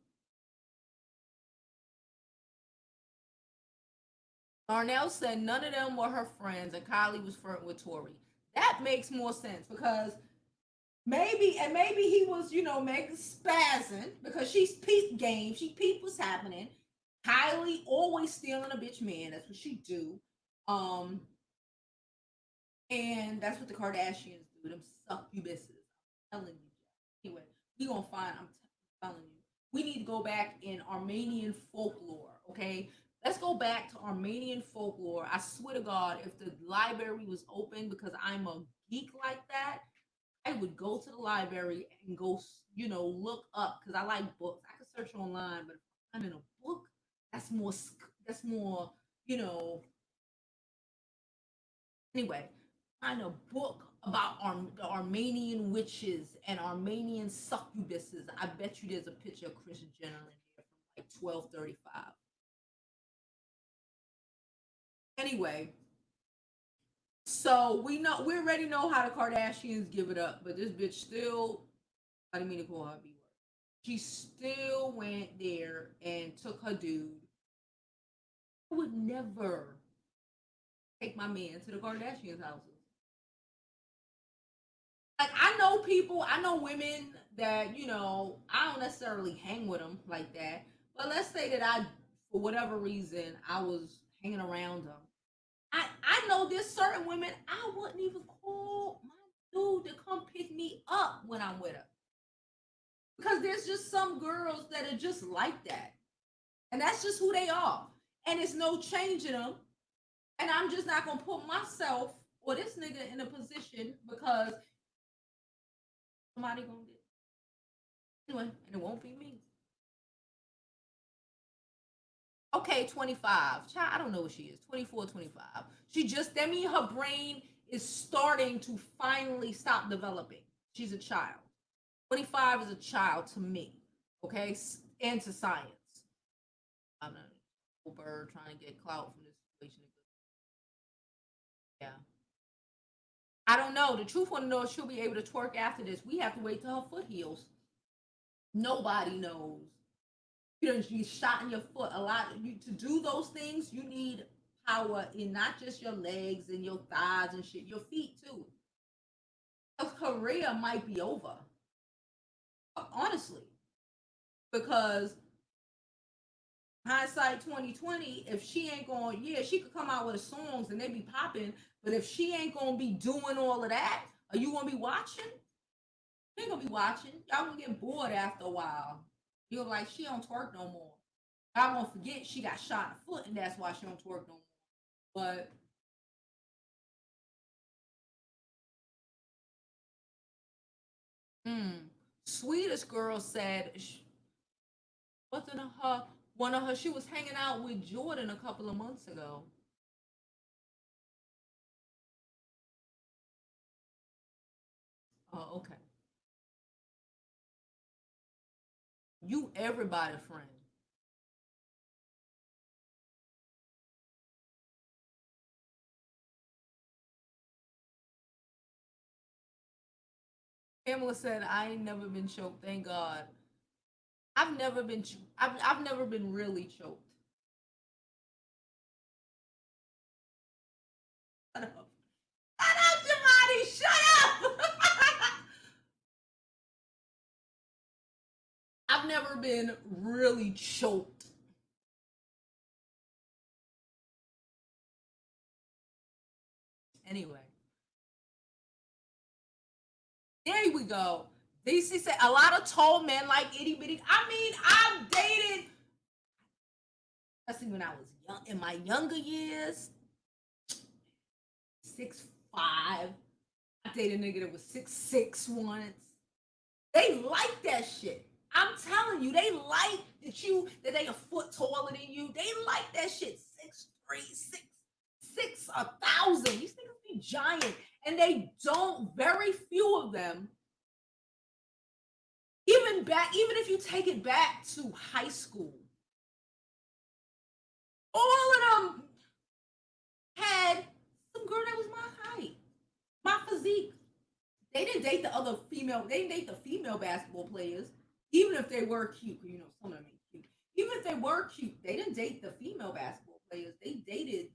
Darnell said none of them were her friends and Kylie was flirting with Tory. That makes more sense because maybe he was, you know, making spazzing because she's peep game. She peep what's happening. Kylie always stealing a bitch man. That's what she do. And that's what the Kardashians do. Them succubuses. I'm telling you. Anyway, we gonna find. I'm telling you. We need to go back in Armenian folklore. Okay, let's go back to Armenian folklore. I swear to God, if the library was open, because I'm a geek like that, I would go to the library and go, you know, look up because I like books. I could search online, but if I'm in a book, that's more. That's more. You know. Anyway, find a book about the Armenian witches and Armenian succubuses. I bet you there's a picture of Kris Jenner in there from like 1235. Anyway, so we already know how the Kardashians give it up, but this bitch still, I didn't mean to call her B word. She still went there and took her dude. I would never take my man to the Kardashians' houses. Like I know people, I know women that you know I don't necessarily hang with them like that. But let's say that I, for whatever reason, I was hanging around them. I know there's certain women I wouldn't even call my dude to come pick me up when I'm with her. Because there's just some girls that are just like that. And that's just who they are. And it's no changing them. And I'm just not gonna put myself or this nigga in a position because somebody gonna get anyway, and it won't be me. Okay, 25. Child, I don't know what she is. 24, 25. She just, that means her brain is starting to finally stop developing. She's a child. 25 is a child to me, okay? And to science. I'm a bird trying to get clout from this situation. Yeah. I don't know. The truth want to know if she'll be able to twerk after this. We have to wait till her foot heals. Nobody knows. You know, you shot in your foot a lot. To do those things, you need power in not just your legs and your thighs and shit, your feet too. Her career might be over, honestly, because hindsight 2020. If she ain't going, yeah, she could come out with songs and they be popping, but if she ain't gonna be doing all of that, are you gonna be watching? You ain't gonna be watching. Y'all gonna get bored after a while. You're like, she don't twerk no more. I won't forget she got shot in the foot, and that's why she don't twerk no more. But sweetest girl said, wasn't her one of her? She was hanging out with Jordan a couple of months ago. Oh, okay. You everybody friend. Pamela said, "I ain't never been choked. Thank God. I've never been. I've never been really choked. Shut up. Shut up, Jamadi. Shut up. I've never been really choked. Anyway, there we go. DC said a lot of tall men like itty bitty. I mean, I've dated, especially when I was young, in my younger years, 6'5". I dated a nigga that was 6'6" once. They like that shit. I'm telling you, they like that they a foot taller than you. They like that shit. 6'3", 6'6", 1,000. These niggas be giant, and they don't. Very few of them. Even if you take it back to high school, all of them had some girl that was my height, my physique. They didn't date the other female. They didn't date the female basketball players, even if they were cute. You know, some of them ain't cute. Even if they were cute, they didn't date the female basketball players. They dated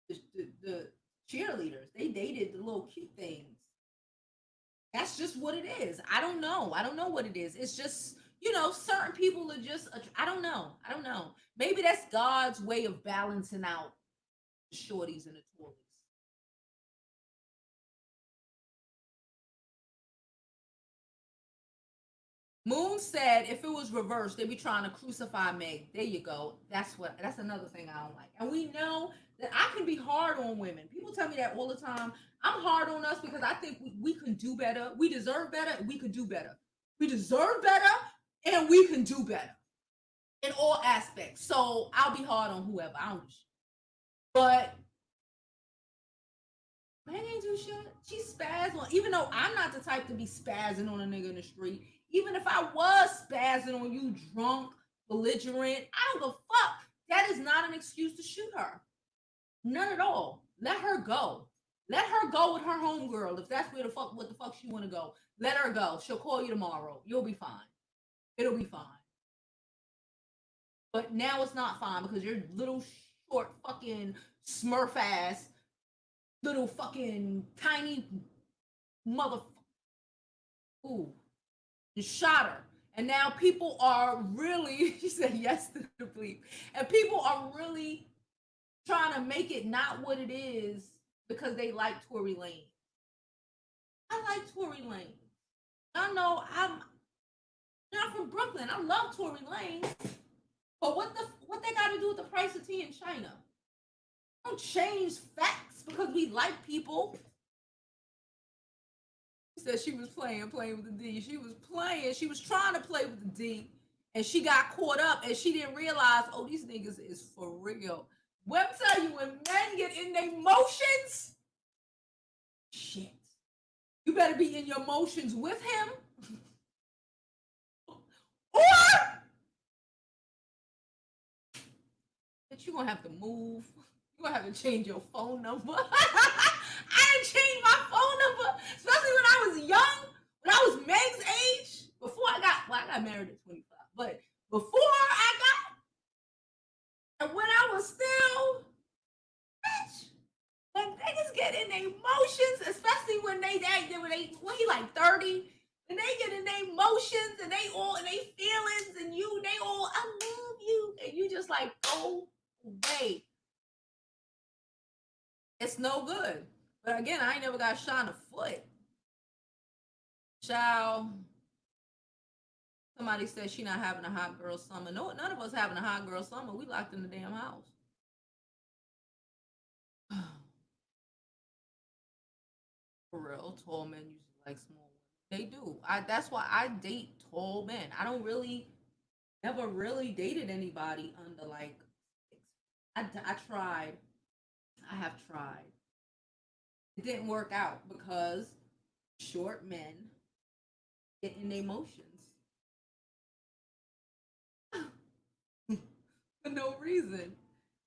the cheerleaders. They dated the little cute things. That's just what it is. I don't know. I don't know what it is. It's just, certain people are just, I don't know. I don't know. Maybe that's God's way of balancing out the shorties and the tories. Moon said if it was reversed, they'd be trying to crucify Meg. There you go. That's another thing I don't like. And we know that I can be hard on women. People tell me that all the time. I'm hard on us because I think we can do better. We deserve better. We could do better. We deserve better and we can do better in all aspects. So I'll be hard on whoever. I don't. But Meg ain't do shit. She spazzed on, even though I'm not the type to be spazzing on a nigga in the street. Even if I was spazzing on you, drunk, belligerent, I don't give a fuck. That is not an excuse to shoot her. None at all. Let her go. Let her go with her homegirl if that's what the fuck she want to go. Let her go. She'll call you tomorrow. You'll be fine. It'll be fine. But now it's not fine because you're little short fucking smurf ass little fucking tiny mother. Ooh, you shot her. And now people are really, she said yes to the bleep. And people are really trying to make it not what it is because they like Tory Lanez. I like Tory Lanez. I know I'm not from Brooklyn. I love Tory Lanez. But what they got to do with the price of tea in China? Don't change facts because we like people. She said she was playing with the D. She was playing. She was trying to play with the D, and she got caught up, and she didn't realize, oh, these niggas is for real. When I tell you, when men get in their motions, shit, you better be in your motions with him, or that you're gonna have to move. You're gonna have to change your phone number. I didn't change my phone number, especially when I was young, when I was Meg's age. Before I got married at 25, but before I got, and when I was still, bitch, when niggas get in their emotions, especially when when he like 30, and they get in their emotions and they all in their feelings, and they all, I love you, and you just like go away. It's no good. But again, I ain't never got shot in the foot. Child. Somebody said she not having a hot girl summer. No, none of us having a hot girl summer. We locked in the damn house. For real, tall men usually like small women. They do. That's why I date tall men. I don't really never really dated anybody under like I tried. I have tried. It didn't work out because short men get in emotions for no reason,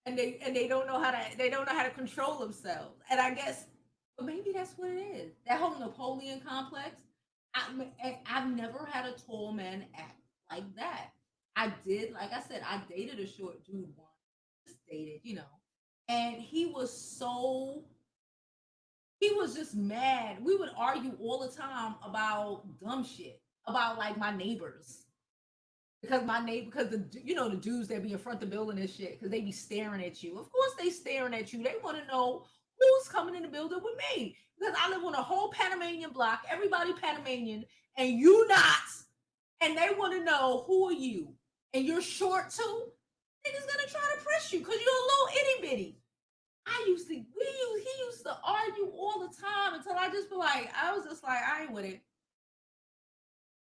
and they don't know how to control themselves. And I guess, but maybe that's what it is. That whole Napoleon complex. I've never had a tall man act like that. I did, like I said, I dated a short dude once. Just dated, and he was just mad. We would argue all the time about dumb shit, about like my neighbors. Because the dudes that be in front of the building and shit, because they be staring at you. Of course they staring at you. They want to know who's coming in the building with me. Because I live on a whole Panamanian block, everybody Panamanian, and you not. And they want to know who are you. And you're short too. Niggas gonna try to press you because you're a little itty bitty. He used to argue all the time until I just be like, I was just like, I ain't with it.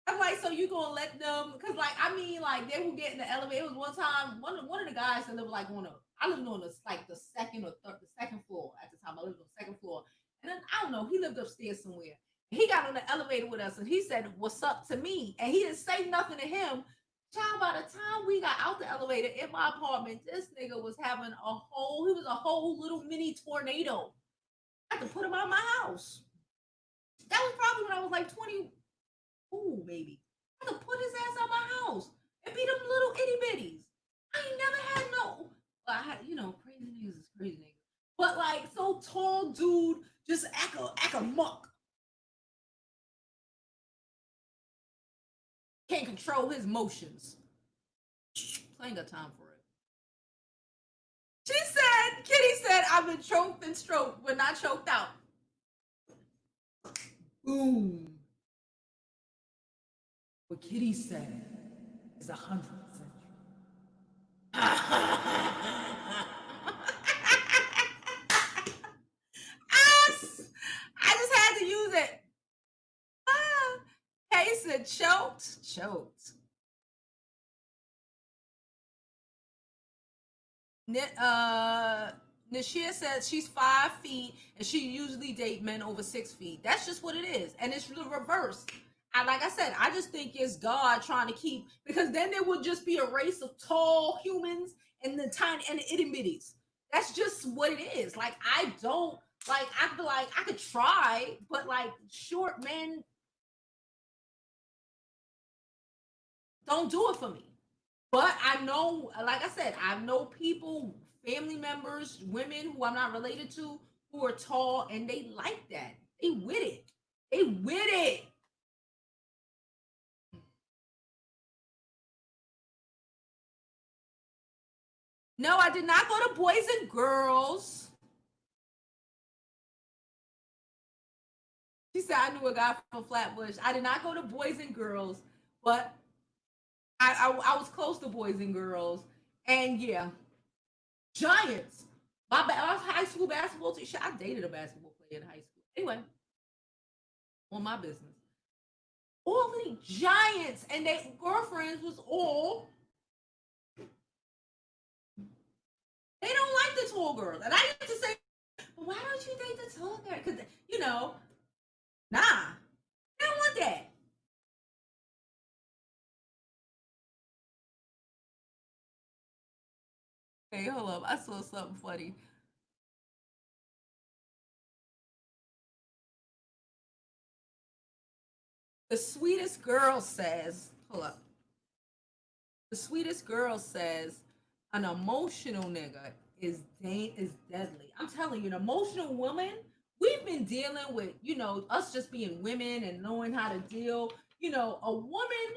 I'm like, so you gonna let them? Because like, I mean, like they would get in the elevator. It was one time, one of the guys that lived like I lived on the second or third, the second floor at the time. I lived on the second floor, and then I don't know, he lived upstairs somewhere. He got on the elevator with us, and he said, "What's up?" to me, and he didn't say nothing to him. Child, by the time we got out the elevator in my apartment, this nigga was having he was a whole little mini tornado. I had to put him out of my house. That was probably when I was like 20. Ooh, baby. I had to put his ass out my house and beat them little itty bitties. I ain't never had no. Well, I had, crazy niggas is crazy niggas. But like, so tall dude just act a muck. Can't control his motions. Ain't got time for it. Kitty said, I've been choked and stroked, but not choked out. Boom. What Kitty said is 100% true. I just had to use it. Hey, said choked. Nashia says she's 5 feet and she usually date men over 6 feet. That's just what it is, and it's the reverse. Like I said, I just think it's God trying to keep, because then there would just be a race of tall humans and the tiny and the itty bitties. That's just what it is. Like I don't like. I feel like I could try, but like short men don't do it for me. But I know, like I said, I know people, family members, women who I'm not related to, who are tall and they like that. They with it. They with it. No, I did not go to Boys and Girls. She said I knew a guy from Flatbush. I did not go to Boys and Girls, but I was close to Boys and Girls, and yeah, Giants. My high school basketball team. I dated a basketball player in high school. Anyway, on my business. All the Giants and their girlfriends was all. They don't like the tall girls, and I used to say, but why don't you date the tall girl? Because nah, they don't want that. Hey, hold up. I saw something funny. The sweetest girl says, hold up. The sweetest girl says, an emotional nigga is deadly. I'm telling you, an emotional woman, we've been dealing with, us just being women and knowing how to deal. A woman,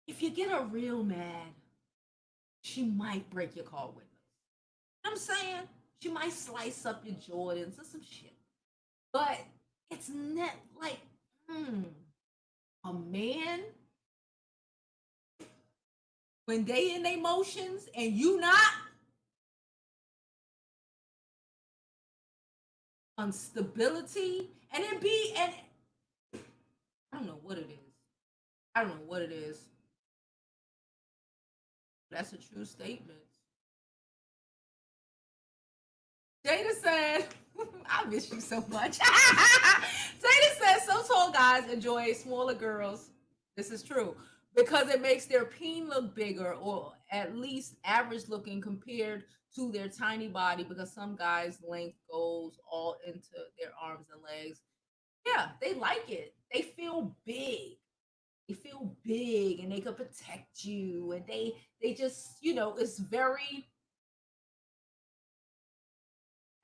if you get her real mad, she might break your car windows. You know what I'm saying? She might slice up your Jordans or some shit. But it's not like a man when they in their emotions and you not, instability, and it be, and I don't know what it is. I don't know what it is. That's a true statement. Jada said, I miss you so much. Jada said, some tall guys enjoy smaller girls. This is true. Because it makes their peen look bigger or at least average looking compared to their tiny body because some guys' length goes all into their arms and legs. Yeah, they like it. They feel big. They feel big and they could protect you and they just, it's very,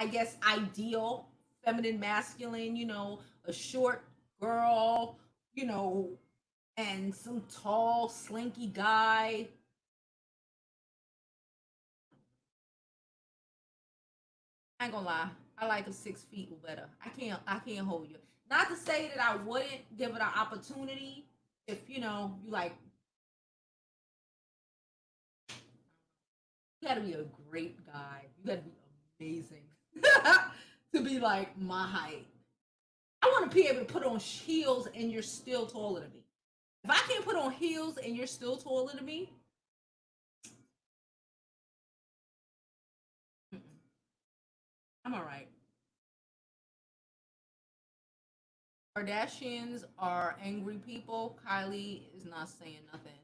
I guess, ideal, feminine, masculine, a short girl, you know, and some tall, slinky guy. I ain't gonna lie, I like a 6 feet or better. I can't hold you. Not to say that I wouldn't give it an opportunity if you like. You got to be a great guy. You got to be amazing to be like my height. I want to be able to put on heels and you're still taller than me. If I can't put on heels and you're still taller than me, I'm all right. Kardashians are angry people. Kylie is not saying nothing.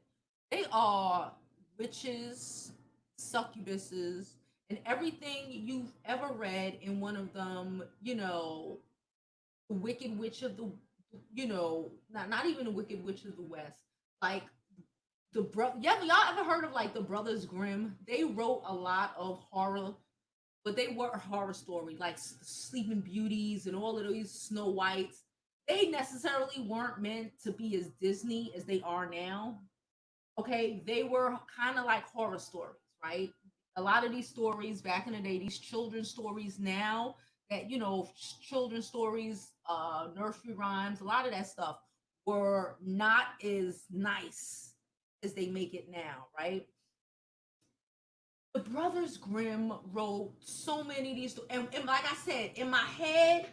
They are witches, succubuses, and everything you've ever read in one of them, the Wicked Witch of the, not even the Wicked Witch of the West. Like yeah, y'all ever heard of like the Brothers Grimm? They wrote a lot of horror, but they were horror stories like Sleeping Beauties and all of these Snow Whites. They necessarily weren't meant to be as Disney as they are now. Okay, they were kind of like horror stories, right? A lot of these stories back in the day, these children's stories now, that children's stories, nursery rhymes, a lot of that stuff were not as nice as they make it now, right? The Brothers Grimm wrote so many of these, and like I said, in my head,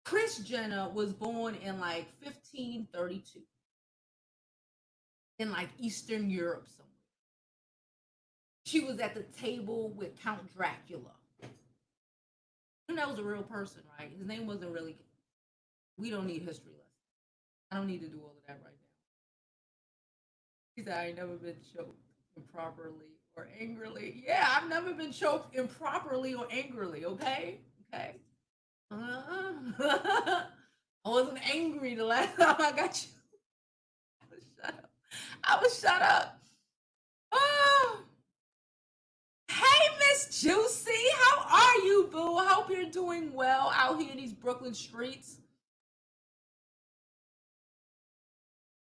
Chris Jenner was born in like 1532 in like Eastern Europe somewhere. She was at the table with Count Dracula. And that was a real person, right? His name wasn't really. We don't need history lessons. I don't need to do all of that right now. He said, I ain't never been choked improperly or angrily. Yeah, I've never been choked improperly or angrily, okay? Okay. I wasn't angry the last time I got you. I was shut up. I was shut up. Oh. Hey, Miss Juicy. How are you, boo? I hope you're doing well out here in these Brooklyn streets.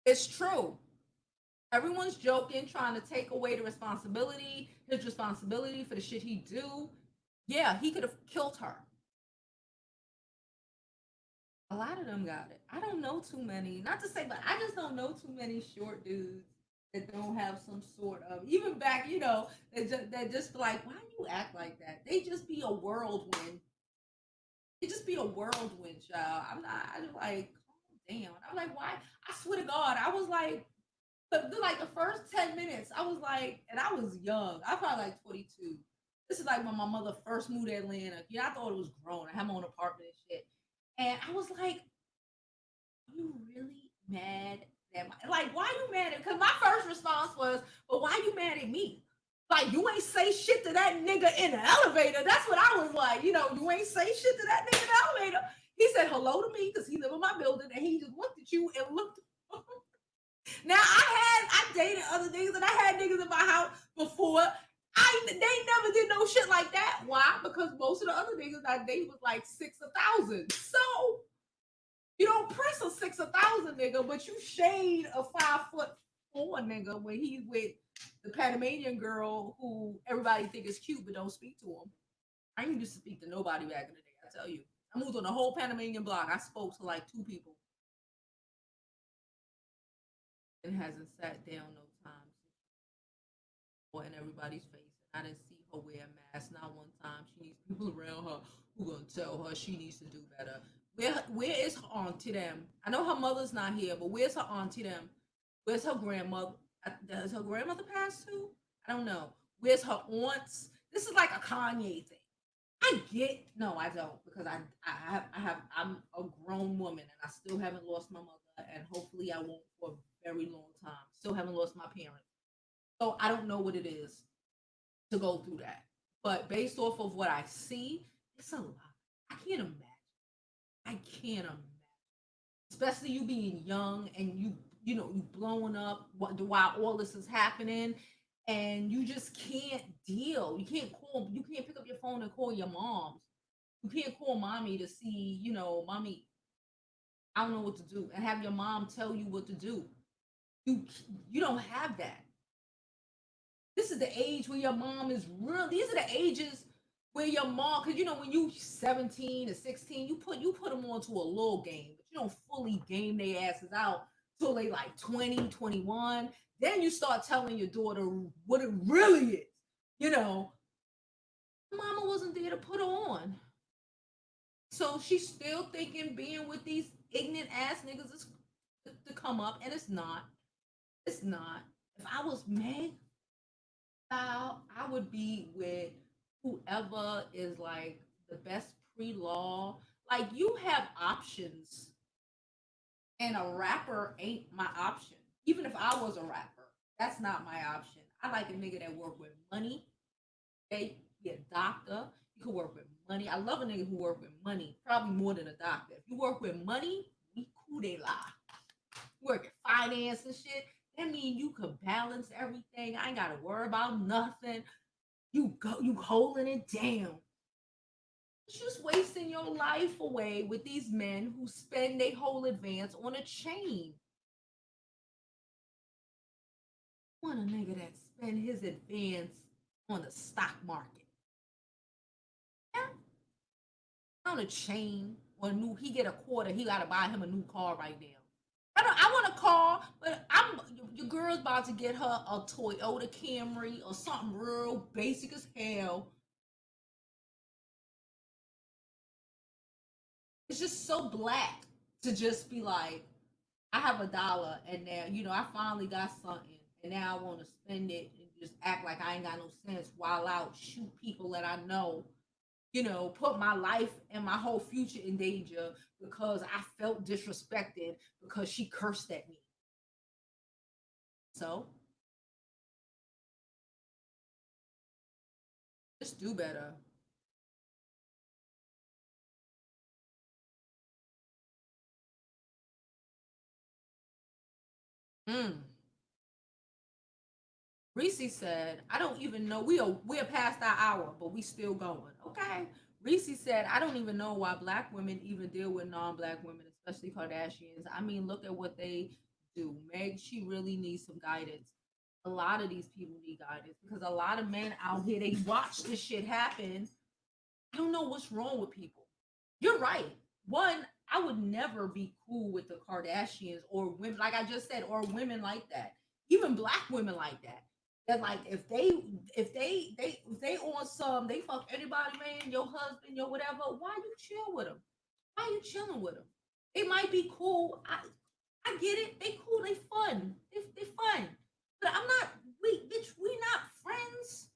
It's true. Everyone's joking, trying to take away the responsibility, his responsibility for the shit he do. Yeah, he could have killed her. A lot of them got it. I don't know too many. Not to say, but I just don't know too many short dudes that don't have some sort of, even back, that just like, why do you act like that? They just be a whirlwind. They just be a whirlwind, child. I'm like, calm down. I'm like, why? I swear to God, I was like, like the first 10 minutes, I was like, and I was young. I was probably like 22. This is like when my mother first moved to Atlanta. Yeah, I thought it was grown. I had my own apartment and shit. And I was like, are you really mad that like why you mad at, because my first response was, but why you mad at me? Like you ain't say shit to that nigga in the elevator. That's what I was like. You ain't say shit to that nigga in the elevator. He said hello to me because he lived in my building and he just looked at you and looked. Now I dated other niggas and I had niggas in my house before. They never did no shit like that. Why? Because most of the other niggas I dated was like 6,000. So you don't press a 6,000 nigga, but you shade a 5'4" nigga when he's with the Panamanian girl who everybody think is cute but don't speak to him. I didn't used to speak to nobody back in the day. I tell you, I moved on the whole Panamanian block. I spoke to like two people and hasn't sat down no time or in everybody's face. And I didn't see her wear a mask not one time. She needs people around her who gonna tell her she needs to do better. Where is her auntie them? I know her mother's not here, but where's her auntie them? Where's her grandmother? Does her grandmother pass too? I don't know. Where's her aunts? This is like a Kanye thing. I get no, I don't, because I'm a grown woman and I still haven't lost my mother, and hopefully I won't for a very long time. Still haven't lost my parents, so I don't know what it is to go through that. But based off of what I see, it's a lot. I can't imagine. I can't imagine, especially you being young and you blowing up while all this is happening, and you just can't deal. You can't call. You can't pick up your phone and call your moms. You can't call mommy to see, mommy, I don't know what to do, and have your mom tell you what to do. You you don't have that. This is the age where your mom is real. These are the ages where your mom, because when you 17 or 16, you put them onto a little game, but you don't fully game their asses out till they like 20, 21. Then you start telling your daughter what it really is. You know, Mama wasn't there to put her on. So she's still thinking being with these ignorant ass niggas is to come up, and it's not. It's not. If I was Meg, I would be with whoever is like the best pre-law. Like you have options, and a rapper ain't my option. Even if I was a rapper, that's not my option. I like a nigga that work with money. They be a doctor. You can work with money. I love a nigga who work with money, probably more than a doctor. If you work with money, we cool they lie. Work at finance and shit. That mean you could balance everything. I ain't gotta worry about nothing. You holding it down. It's just wasting your life away with these men who spend their whole advance on a chain. I want a nigga that spend his advance on the stock market. Yeah, on a chain or a new. He get a quarter. He gotta buy him a new car right now. I want a car, but your girl's about to get her a Toyota Camry or something real basic as hell. It's just so black to just be like, I have $1 and now, I finally got something and now I want to spend it and just act like I ain't got no sense while out shoot people that I know, put my life and my whole future in danger because I felt disrespected because she cursed at me. So just do better. Mm. Reese said, I don't even know. We're past our hour, but we still going. Okay. Reese said, I don't even know why black women even deal with non-black women, especially Kardashians. I mean, look at what they do. Meg, she really needs some guidance. A lot of these people need guidance because a lot of men out here, they watch this shit happen. I don't know what's wrong with people. You're right. One, I would never be cool with the Kardashians or women, like I just said, or women like that. Even black women like that. That like if they on some, they fuck anybody, man, your husband, your whatever. Why you chill with them? Why you chilling with them? They might be cool. I get it. They cool. They fun. They fun. But I'm not. We bitch. We not friends.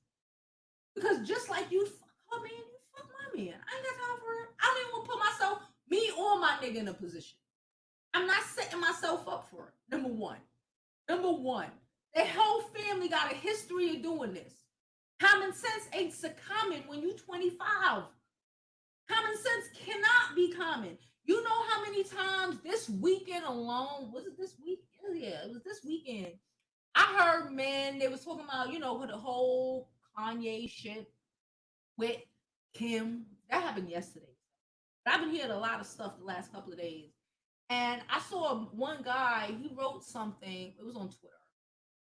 Because just like you fuck her man, you fuck my man. I ain't got time for it. I don't even want to put myself, me or my nigga in a position. I'm not setting myself up for it. Number one. Number one. The whole family got a history of doing this. Common sense ain't so common when you 25. Common sense cannot be common. You know how many times this weekend alone, was it this week? Yeah, it was this weekend. I heard, man, they was talking about, the whole Kanye shit with Kim. That happened yesterday. But I've been hearing a lot of stuff the last couple of days. And I saw one guy, he wrote something, it was on Twitter,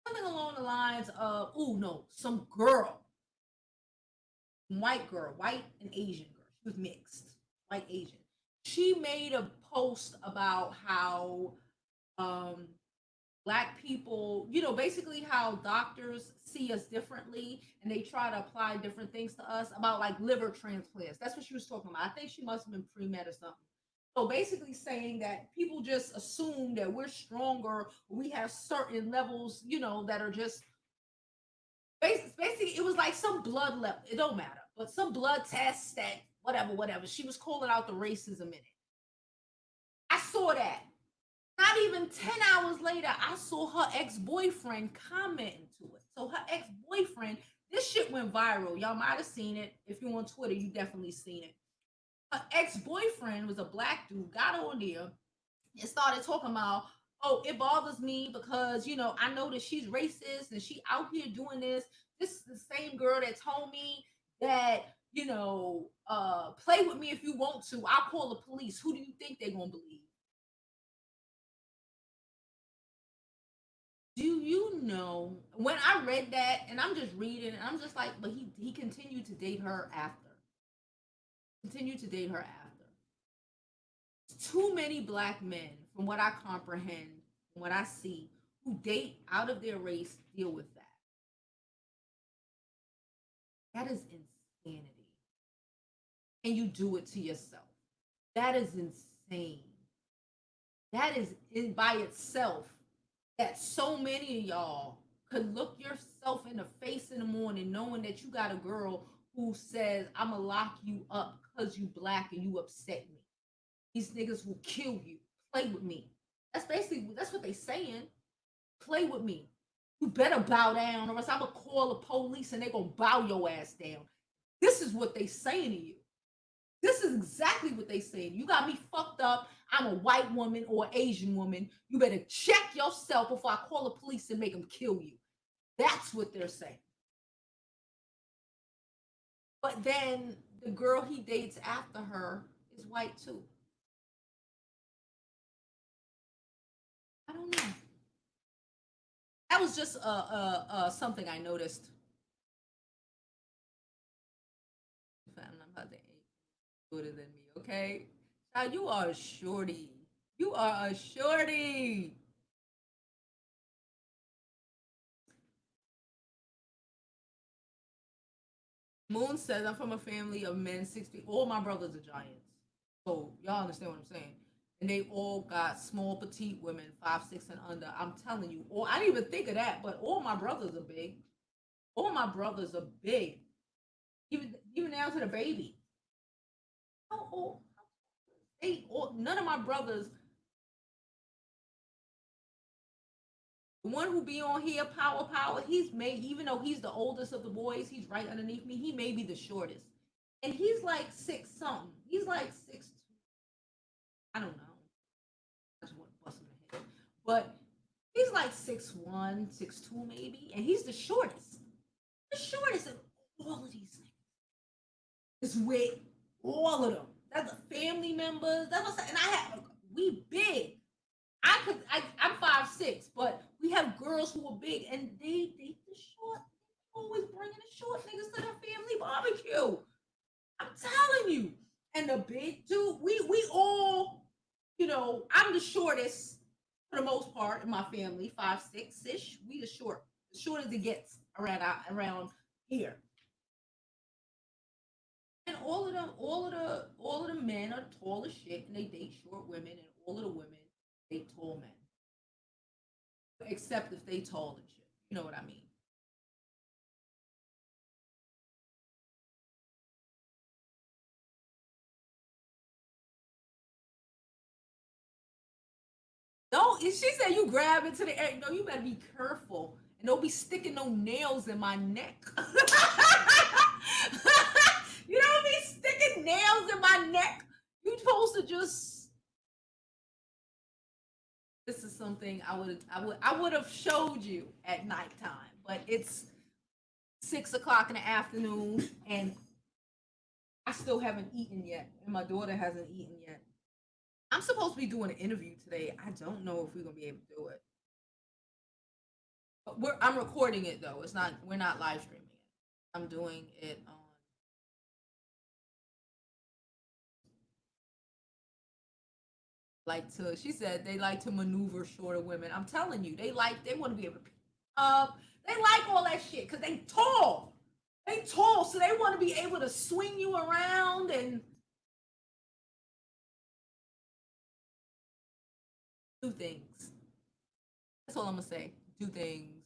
something along the lines of, oh no, some girl, white and Asian girl. She was mixed, white Asian. She made a post about how um black people, basically how doctors see us differently and they try to apply different things to us about like liver transplants. That's what she was talking about. I think she must have been pre-med or something. So basically saying that people just assume that we're stronger, we have certain levels, that are just basically it was like some blood level. It don't matter, but some blood tests that whatever. She was calling out the racism in it. I saw that. Not even 10 hours later, I saw her ex-boyfriend commenting to it. So her ex-boyfriend, this shit went viral. Y'all might have seen it. If you're on Twitter, you definitely seen it. Her ex-boyfriend was a black dude, got on there and started talking about, oh, it bothers me because, I know that she's racist and she out here doing this. This is the same girl that told me that, play with me if you want to. I'll call the police. Who do you think they're going to believe? Do you know when I read that and I'm just reading and I'm just like, but he continued to date her after. Continued to date her after. Too many black men, from what I comprehend, from what I see, who date out of their race deal with that. That is insanity. And you do it to yourself. That is insane. That is in by itself that so many of y'all could look yourself in the face in the morning knowing that you got a girl who says, I'ma lock you up because you black and you upset me. These niggas will kill you. Play with me. That's what they saying. Play with me. You better bow down or else I'ma call the police and they gonna bow your ass down. This is what they saying to you. This is exactly what they saying. You got me fucked up. I'm a white woman or Asian woman. You better check yourself before I call the police and make them kill you. That's what they're saying. But then the girl he dates after her is white too. I don't know. That was just something I noticed. I'm not about to age shorter than me, okay? Child, you are a shorty. You are a shorty. Moon says, I'm from a family of men 60. All my brothers are giants. So y'all understand what I'm saying. And they all got small, petite women, 5'6" and under. I'm telling you. Or I didn't even think of that, but all my brothers are big. All my brothers are big. Even down to the baby. How old? None of my brothers. The one who be on here, power, he's made, even though he's the oldest of the boys, he's right underneath me. He may be the shortest. And he's like 6 something. He's like 6'2". I don't know. I just want to bust him in the head. But he's like 6'1", 6'2", maybe. And he's the shortest. The shortest of all of these things. It's with all of them. That's the family members. That's what I'm saying. And we big. I'm 5'6", but we have girls who are big and they the short, always bringing the short niggas to their family barbecue. I'm telling you. And the big dude, we all, I'm the shortest for the most part in my family, 5'6" ish. We the short as it gets around here. And all of the men are tall as shit, and they date short women, and all of the women date tall men, except if they tall and shit. You know what I mean? No, she said you grab into the air. No, you better be careful, and don't be sticking no nails in my neck. You don't be sticking nails in my neck. You supposed to just. This is something I would have showed you at nighttime, but it's 6 o'clock in the afternoon, and I still haven't eaten yet, and my daughter hasn't eaten yet. I'm supposed to be doing an interview today. I don't know if we're gonna be able to do it. But I'm recording it though. It's not. We're not live streaming it. I'm doing it on. Like to. She said they like to maneuver shorter women. I'm telling you, they want to be able to. They like all that shit because they tall. They tall, so they want to be able to swing you around and do things. That's all I'm gonna say. Do things.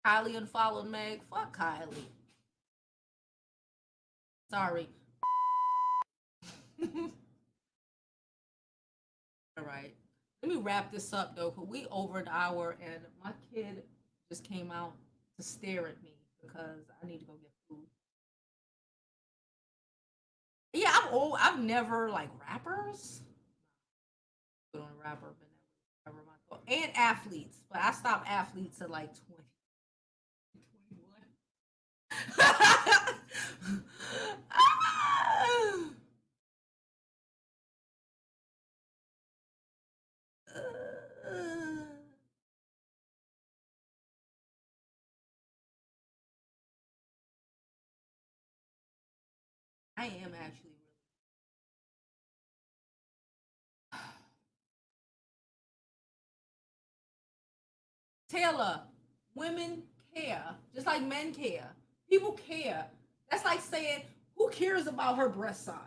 Kylie unfollowed Meg. Fuck Kylie. Sorry. All right. Let me wrap this up though, cause we over an hour, and my kid just came out to stare at me because I need to go get food. Yeah, I'm old. I've never like rappers. Put on a rapper, but never my thought. And athletes, but I stopped athletes at like 20, 21. I am actually really. Taylor, women care, just like men care. People care. That's like saying, who cares about her breast size?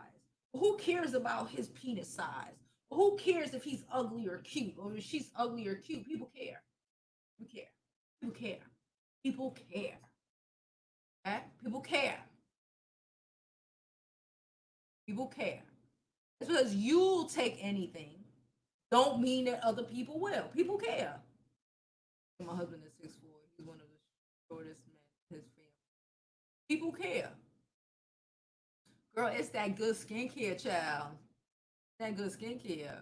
Who cares about his penis size? Who cares if he's ugly or cute, or if she's ugly or cute? People care. People care. People care. People care. Okay? People care. People care. It's because you'll take anything. Don't mean that other people will. People care. My husband is 6'4". He's one of the shortest men in his family. People care. Girl, it's that good skincare, child. That good skincare.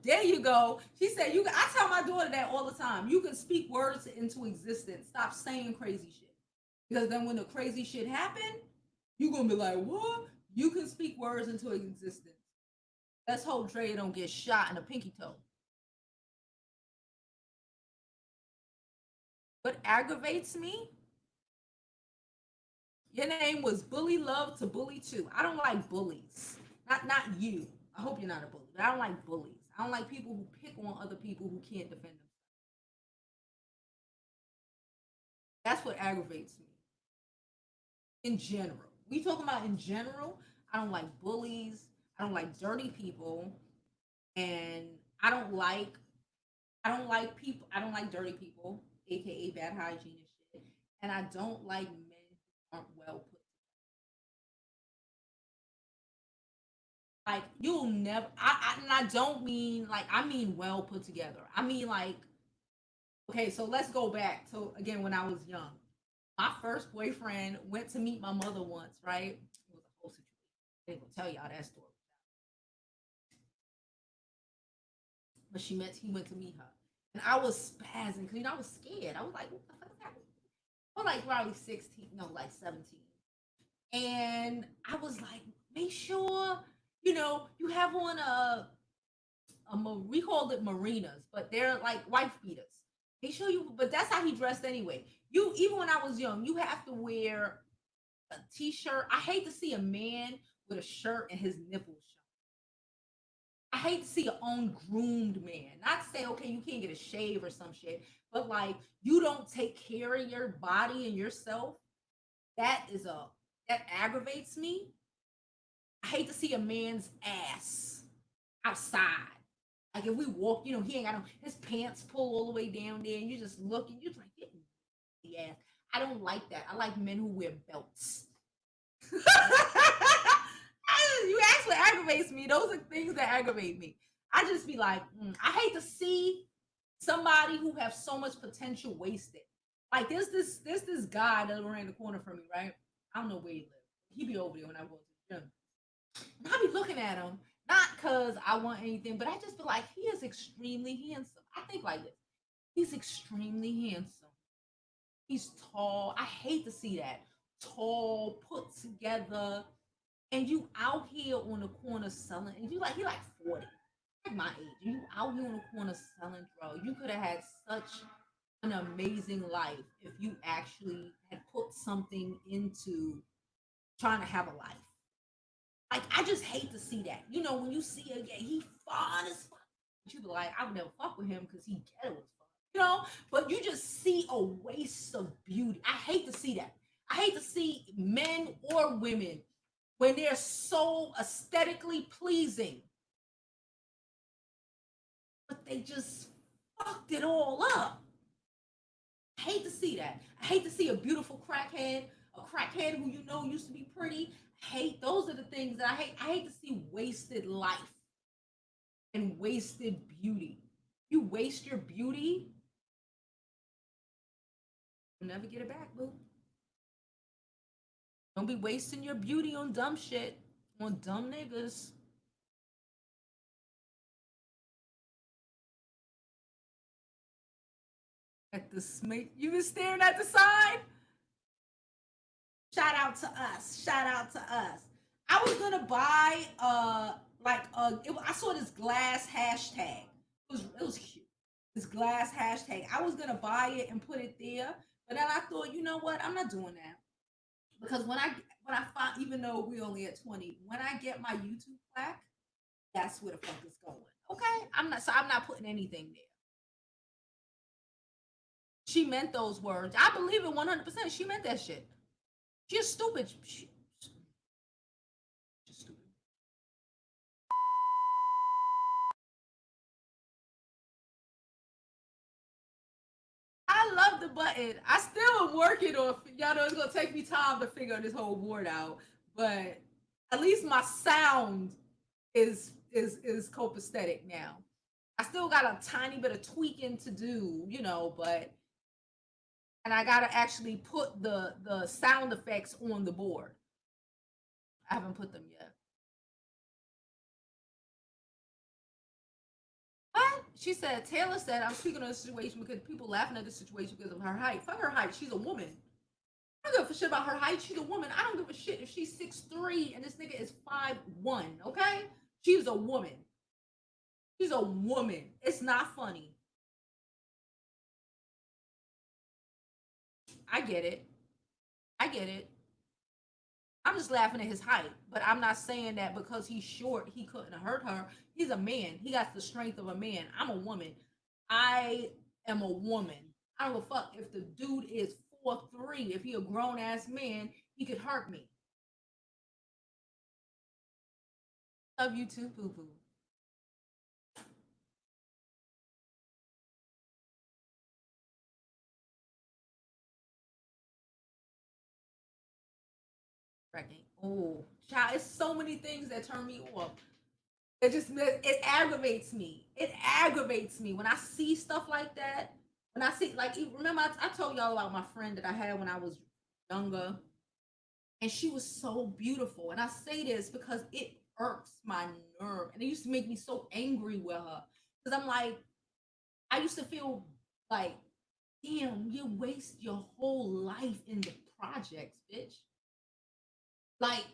There you go. She said, "You." I tell my daughter that all the time. You can speak words into existence. Stop saying crazy shit. Because then when the crazy shit happen, you gonna be like, "What?" You can speak words into existence. Let's hope Draya don't get shot in the pinky toe. What aggravates me? Your name was Bully Love to Bully Too. I don't like bullies. Not you. I hope you're not a bully. But I don't like bullies. I don't like people who pick on other people who can't defend themselves. That's what aggravates me. In general. We talking about in general. I don't like bullies. I don't like dirty people. And I don't like I don't like people. I don't like dirty people, aka bad hygiene and shit. And I don't like men who aren't well put. Like you'll never. And I don't mean like I mean well put together. I mean like okay. So let's go back to again when I was young. My first boyfriend went to meet my mother once. Right? It was a whole situation. I ain't gonna tell y'all that story. But he went to meet her. And I was spazzing because I was scared. I was like, what the fuck is happening? I was like probably 16, no, like 17. And I was like, make sure, you have on we called it marinas, but they're like wife beaters. Make sure but that's how he dressed anyway. Even when I was young, you have to wear a t-shirt. I hate to see a man with a shirt and his nipples show. I hate to see an ungroomed man. Not to say, okay, you can't get a shave or some shit, but like you don't take care of your body and yourself. That is that aggravates me. I hate to see a man's ass outside. Like if we walk, he ain't got his pants pull all the way down there, and you just look and you're like, get the ass. I don't like that. I like men who wear belts. You ask what aggravates me. Those are things that aggravate me. I just be like, I hate to see somebody who have so much potential wasted. Like there's this guy that ran the corner from me, right? I don't know where he lives. He be over there when I go to the gym. And I be looking at him, not because I want anything, but I just feel like he is extremely handsome. I think like this. He's extremely handsome. He's tall. I hate to see that. Tall, put together, and you out here on the corner selling, and he like 40, like my age, and you out here on the corner selling drugs. You could have had such an amazing life if you actually had put something into trying to have a life. Like I just hate to see that. When you see again, he fun as fuck. But you be like, I would never fuck with him because he ghetto as fuck. But you just see a waste of beauty. I hate to see that. I hate to see men or women when they're so aesthetically pleasing, but they just fucked it all up. I hate to see that. I hate to see a beautiful a crackhead who used to be pretty. I hate those are the things that I hate. I hate to see wasted life and wasted beauty. You waste your beauty, you'll never get it back, boo. Don't be wasting your beauty on dumb shit, on dumb niggas. At the smake, you been staring at the sign? Shout out to us. Shout out to us. I was gonna buy I saw this glass hashtag. It was cute. This glass hashtag. I was gonna buy it and put it there, but then I thought, you know what? I'm not doing that because when I find, even though we only at 20, when I get my YouTube plaque, that's where the fuck is going. Okay, I'm not putting anything there. She meant those words. I believe it 100%. She meant that shit. She's stupid. She's stupid. I love the button. I still am working on. Y'all know it's gonna take me time to figure this whole board out, but at least my sound is copacetic now. I still got a tiny bit of tweaking to do, but and I gotta actually put the sound effects on the board. I haven't put them yet. What? She said, Taylor said, I'm speaking of the situation because people laughing at the situation because of her height. Fuck her height. She's a woman. I don't give a shit about her height. She's a woman. I don't give a shit if she's 6'3" and this nigga is 5'1", okay? She's a woman. She's a woman. It's not funny. I get it. I get it. I'm just laughing at his height, but I'm not saying that because he's short, he couldn't hurt her. He's a man. He got the strength of a man. I'm a woman. I am a woman. I don't give a fuck if the dude is 4'3". If he a grown ass man, he could hurt me. Love you too, boo boo. Cracking. Oh, child, it's so many things that turn me off. It aggravates me. It aggravates me when I see stuff like that. When I see remember I told y'all about my friend that I had when I was younger, and she was so beautiful. And I say this because it irks my nerve, and it used to make me so angry with her because I'm like, I used to feel like, damn, you waste your whole life in the projects, bitch. Like,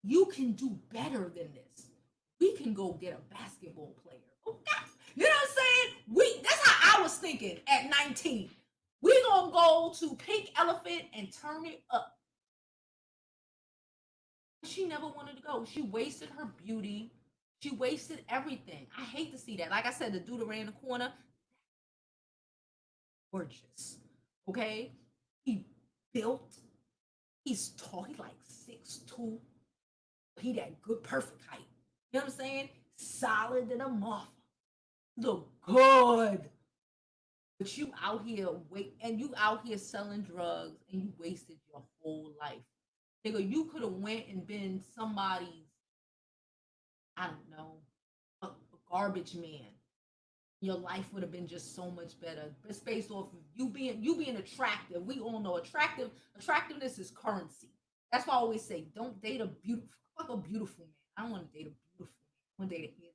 you can do better than this. We can go get a basketball player. Okay. You know what I'm saying? That's how I was thinking at 19. We gonna go to Pink Elephant and turn it up. She never wanted to go. She wasted her beauty. She wasted everything. I hate to see that. Like I said, the dude around the corner, gorgeous. Okay? He built, he's tall, he's like 6'2". He that good, perfect height. You know what I'm saying? Solid and a muff. Look good. But you out here and you out here selling drugs and you wasted your whole life. Nigga, you could have went and been somebody's, I don't know, a garbage man. Your life would have been just so much better. It's based off of you being attractive. We all know attractiveness is currency. That's why I always say, don't date a beautiful man. I don't want to date a beautiful man. I want to date a handsome.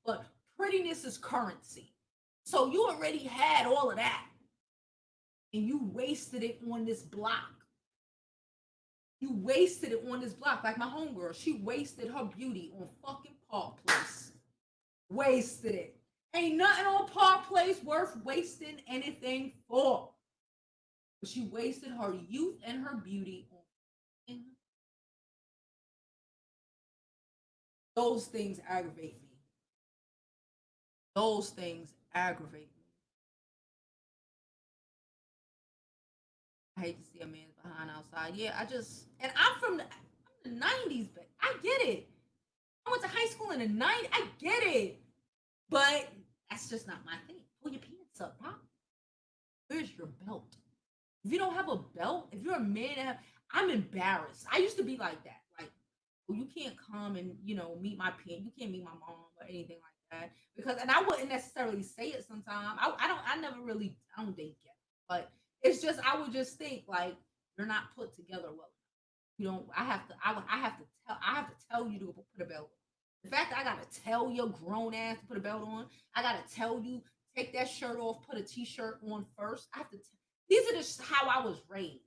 But prettiness is currency. So you already had all of that. And you wasted it on this block. You wasted it on this block. Like my homegirl, she wasted her beauty on fucking Park Place. Wasted it. Ain't nothing on Park Place worth wasting anything for. But she wasted her youth and her beauty on those things aggravate me. Those things aggravate me. I hate to see a man's behind outside. Yeah, and I'm from the 90s, but I get it. I went to high school in the 90s. I get it. But that's just not my thing. Pull your pants up, bro. Where's your belt? If you don't have a belt, if you're a man, I'm embarrassed. I used to be like that. Like, well, you can't come and meet my parents. You can't meet my mom or anything like that and I wouldn't necessarily say it sometimes. I never really, I don't date yet, but it's just I would just think like you're not put together well. You know, I have to tell you to put a belt on. The fact that I gotta tell your grown ass to put a belt on, I gotta tell you take that shirt off, put a t-shirt on first. I have to. These are just how I was raised.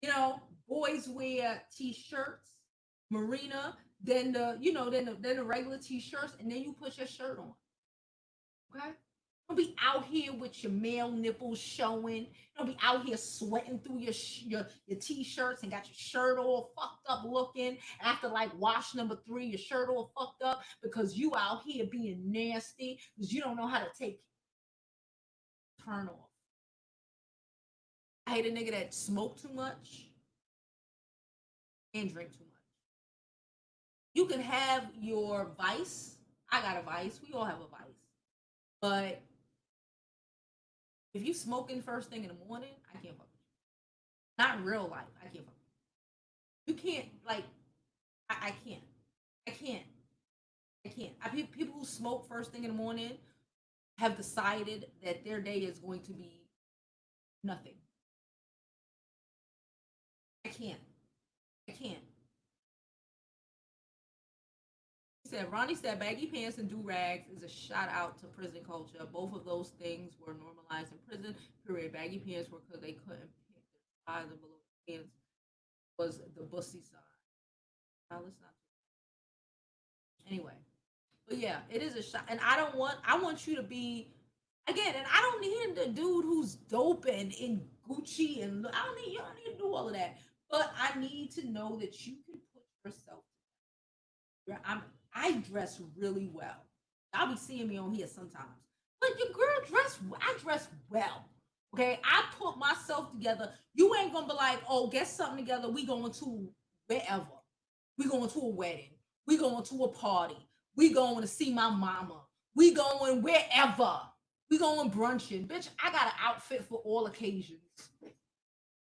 You know, boys wear t-shirts, marina, then the regular t-shirts, and then you put your shirt on. Okay. Don't be out here with your male nipples showing. Don't be out here sweating through your t-shirts and got your shirt all fucked up looking. After like wash number 3, your shirt all fucked up because you out here being nasty because you don't know how to take turn off. I hate a nigga that smoke too much and drink too much. You can have your vice. I got a vice. We all have a vice. But if you smoking first thing in the morning, I can't fuck with you. Not in real life. I can't fuck with you. You can't like. I can't. I can't. I can't. People who smoke first thing in the morning have decided that their day is going to be nothing. I can't. I can't. Ronnie said baggy pants and do rags is a shout out to prison culture. Both of those things were normalized in prison. Period. Baggy pants were because they couldn't pick their size and below the pants was the bussy side. Now let's not. Anyway, but yeah, it is a shot, and I want you to be again, and I don't need the dude who's dope and in Gucci, and you don't need to do all of that. But I need to know that you can put yourself. I dress really well. Y'all be seeing me on here sometimes, but your girl I dress well. Okay, I put myself together. You ain't gonna be like, oh, get something together. We going to wherever. We going to a wedding. We going to a party. We going to see my mama. We going wherever. We going brunching. Bitch, I got an outfit for all occasions.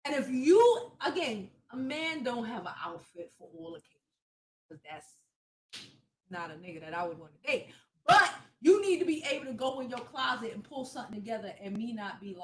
And if you, again, a man don't have an outfit for all occasions. Because that's not a nigga that I would want to date. But you need to be able to go in your closet and pull something together and me not be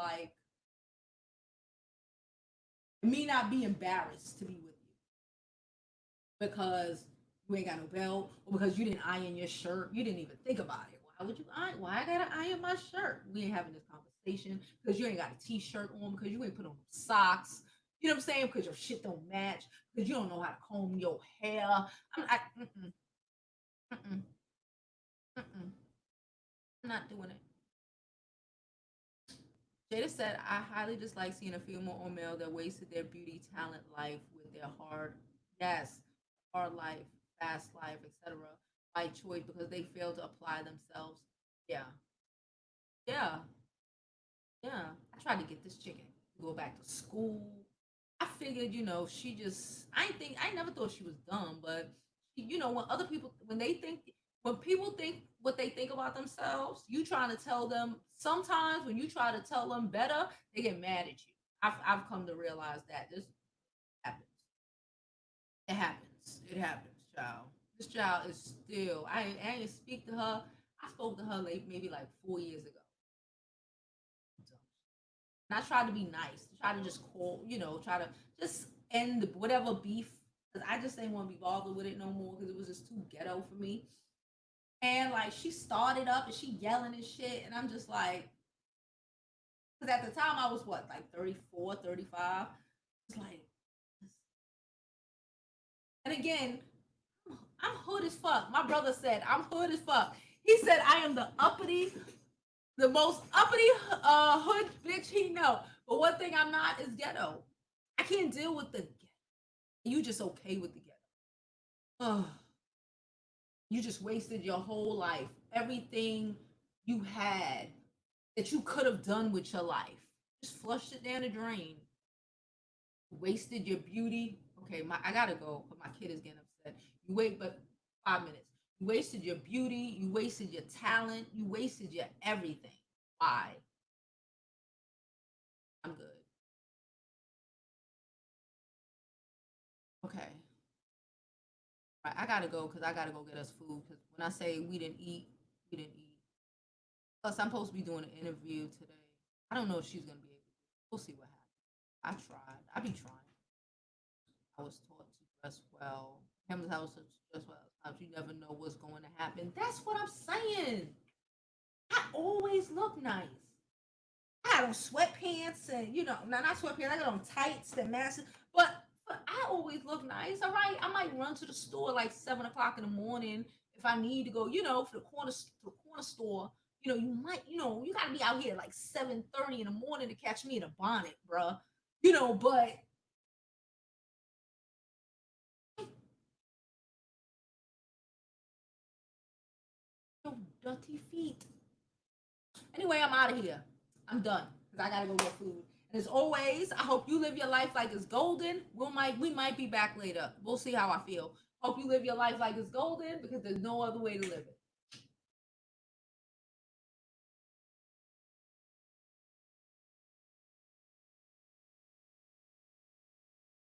embarrassed to be with you. Because you ain't got no belt, or because you didn't iron your shirt. You didn't even think about it. Why would you iron? Why I gotta iron my shirt? We ain't having this conversation because you ain't got a t-shirt on, because you ain't put on socks. You know what I'm saying? Because your shit don't match. Because you don't know how to comb your hair. I'm like, mm-mm, mm-mm. I'm not doing it. Jada said, I highly dislike seeing a female or male that wasted their beauty, talent, life with their yes, hard life, fast life, etc. by choice because they fail to apply themselves. Yeah, yeah, yeah. I tried to get this chicken to go back to school. I figured, I never thought she was dumb, but when other people, when people think what they think about themselves, you trying to tell them, sometimes when you try to tell them better, they get mad at you. I've come to realize that this happens. It happens. It happens, child. This child is still, I didn't speak to her. I spoke to her like maybe like 4 years ago. And I tried to be nice, try to just call, try to just end whatever beef. Cause I just didn't want to be bothered with it no more because it was just too ghetto for me. And like she started up and she yelling and shit, and I'm just like, because at the time I was what, like 34, 35. It's like, and again, I'm hood as fuck. My brother said I'm hood as fuck. He said I am the most uppity hood bitch he know. But one thing I'm not is ghetto. I can't deal with the ghetto. You just okay with the ghetto. Ugh. You just wasted your whole life. Everything you had that you could have done with your life. Just flushed it down the drain. Wasted your beauty. Okay, I gotta go, but my kid is getting upset. You wait but 5 minutes. You wasted your beauty, you wasted your talent, you wasted your everything. Why? I'm good. Okay. I gotta go because I gotta go get us food. Because when I say we didn't eat, we didn't eat. Plus, I'm supposed to be doing an interview today. I don't know if she's gonna be able to. We'll see what happens. I tried. I be trying. I was taught to dress well. Him I was taught to dress well. Sometimes you never know what's going to happen. That's what I'm saying. I always look nice. I got on sweatpants and not sweatpants. I got on tights and masks, but I always look nice. All right, I might run to the store like 7 o'clock in the morning if I need to go. For the corner store. You might, you gotta be out here like 7:30 in the morning to catch me in a bonnet, bruh. But your dirty feet. Anyway, I'm out of here. I'm done because I gotta go get food. And as always, I hope you live your life like it's golden. We might be back later. We'll see how I feel. Hope you live your life like it's golden because there's no other way to live it.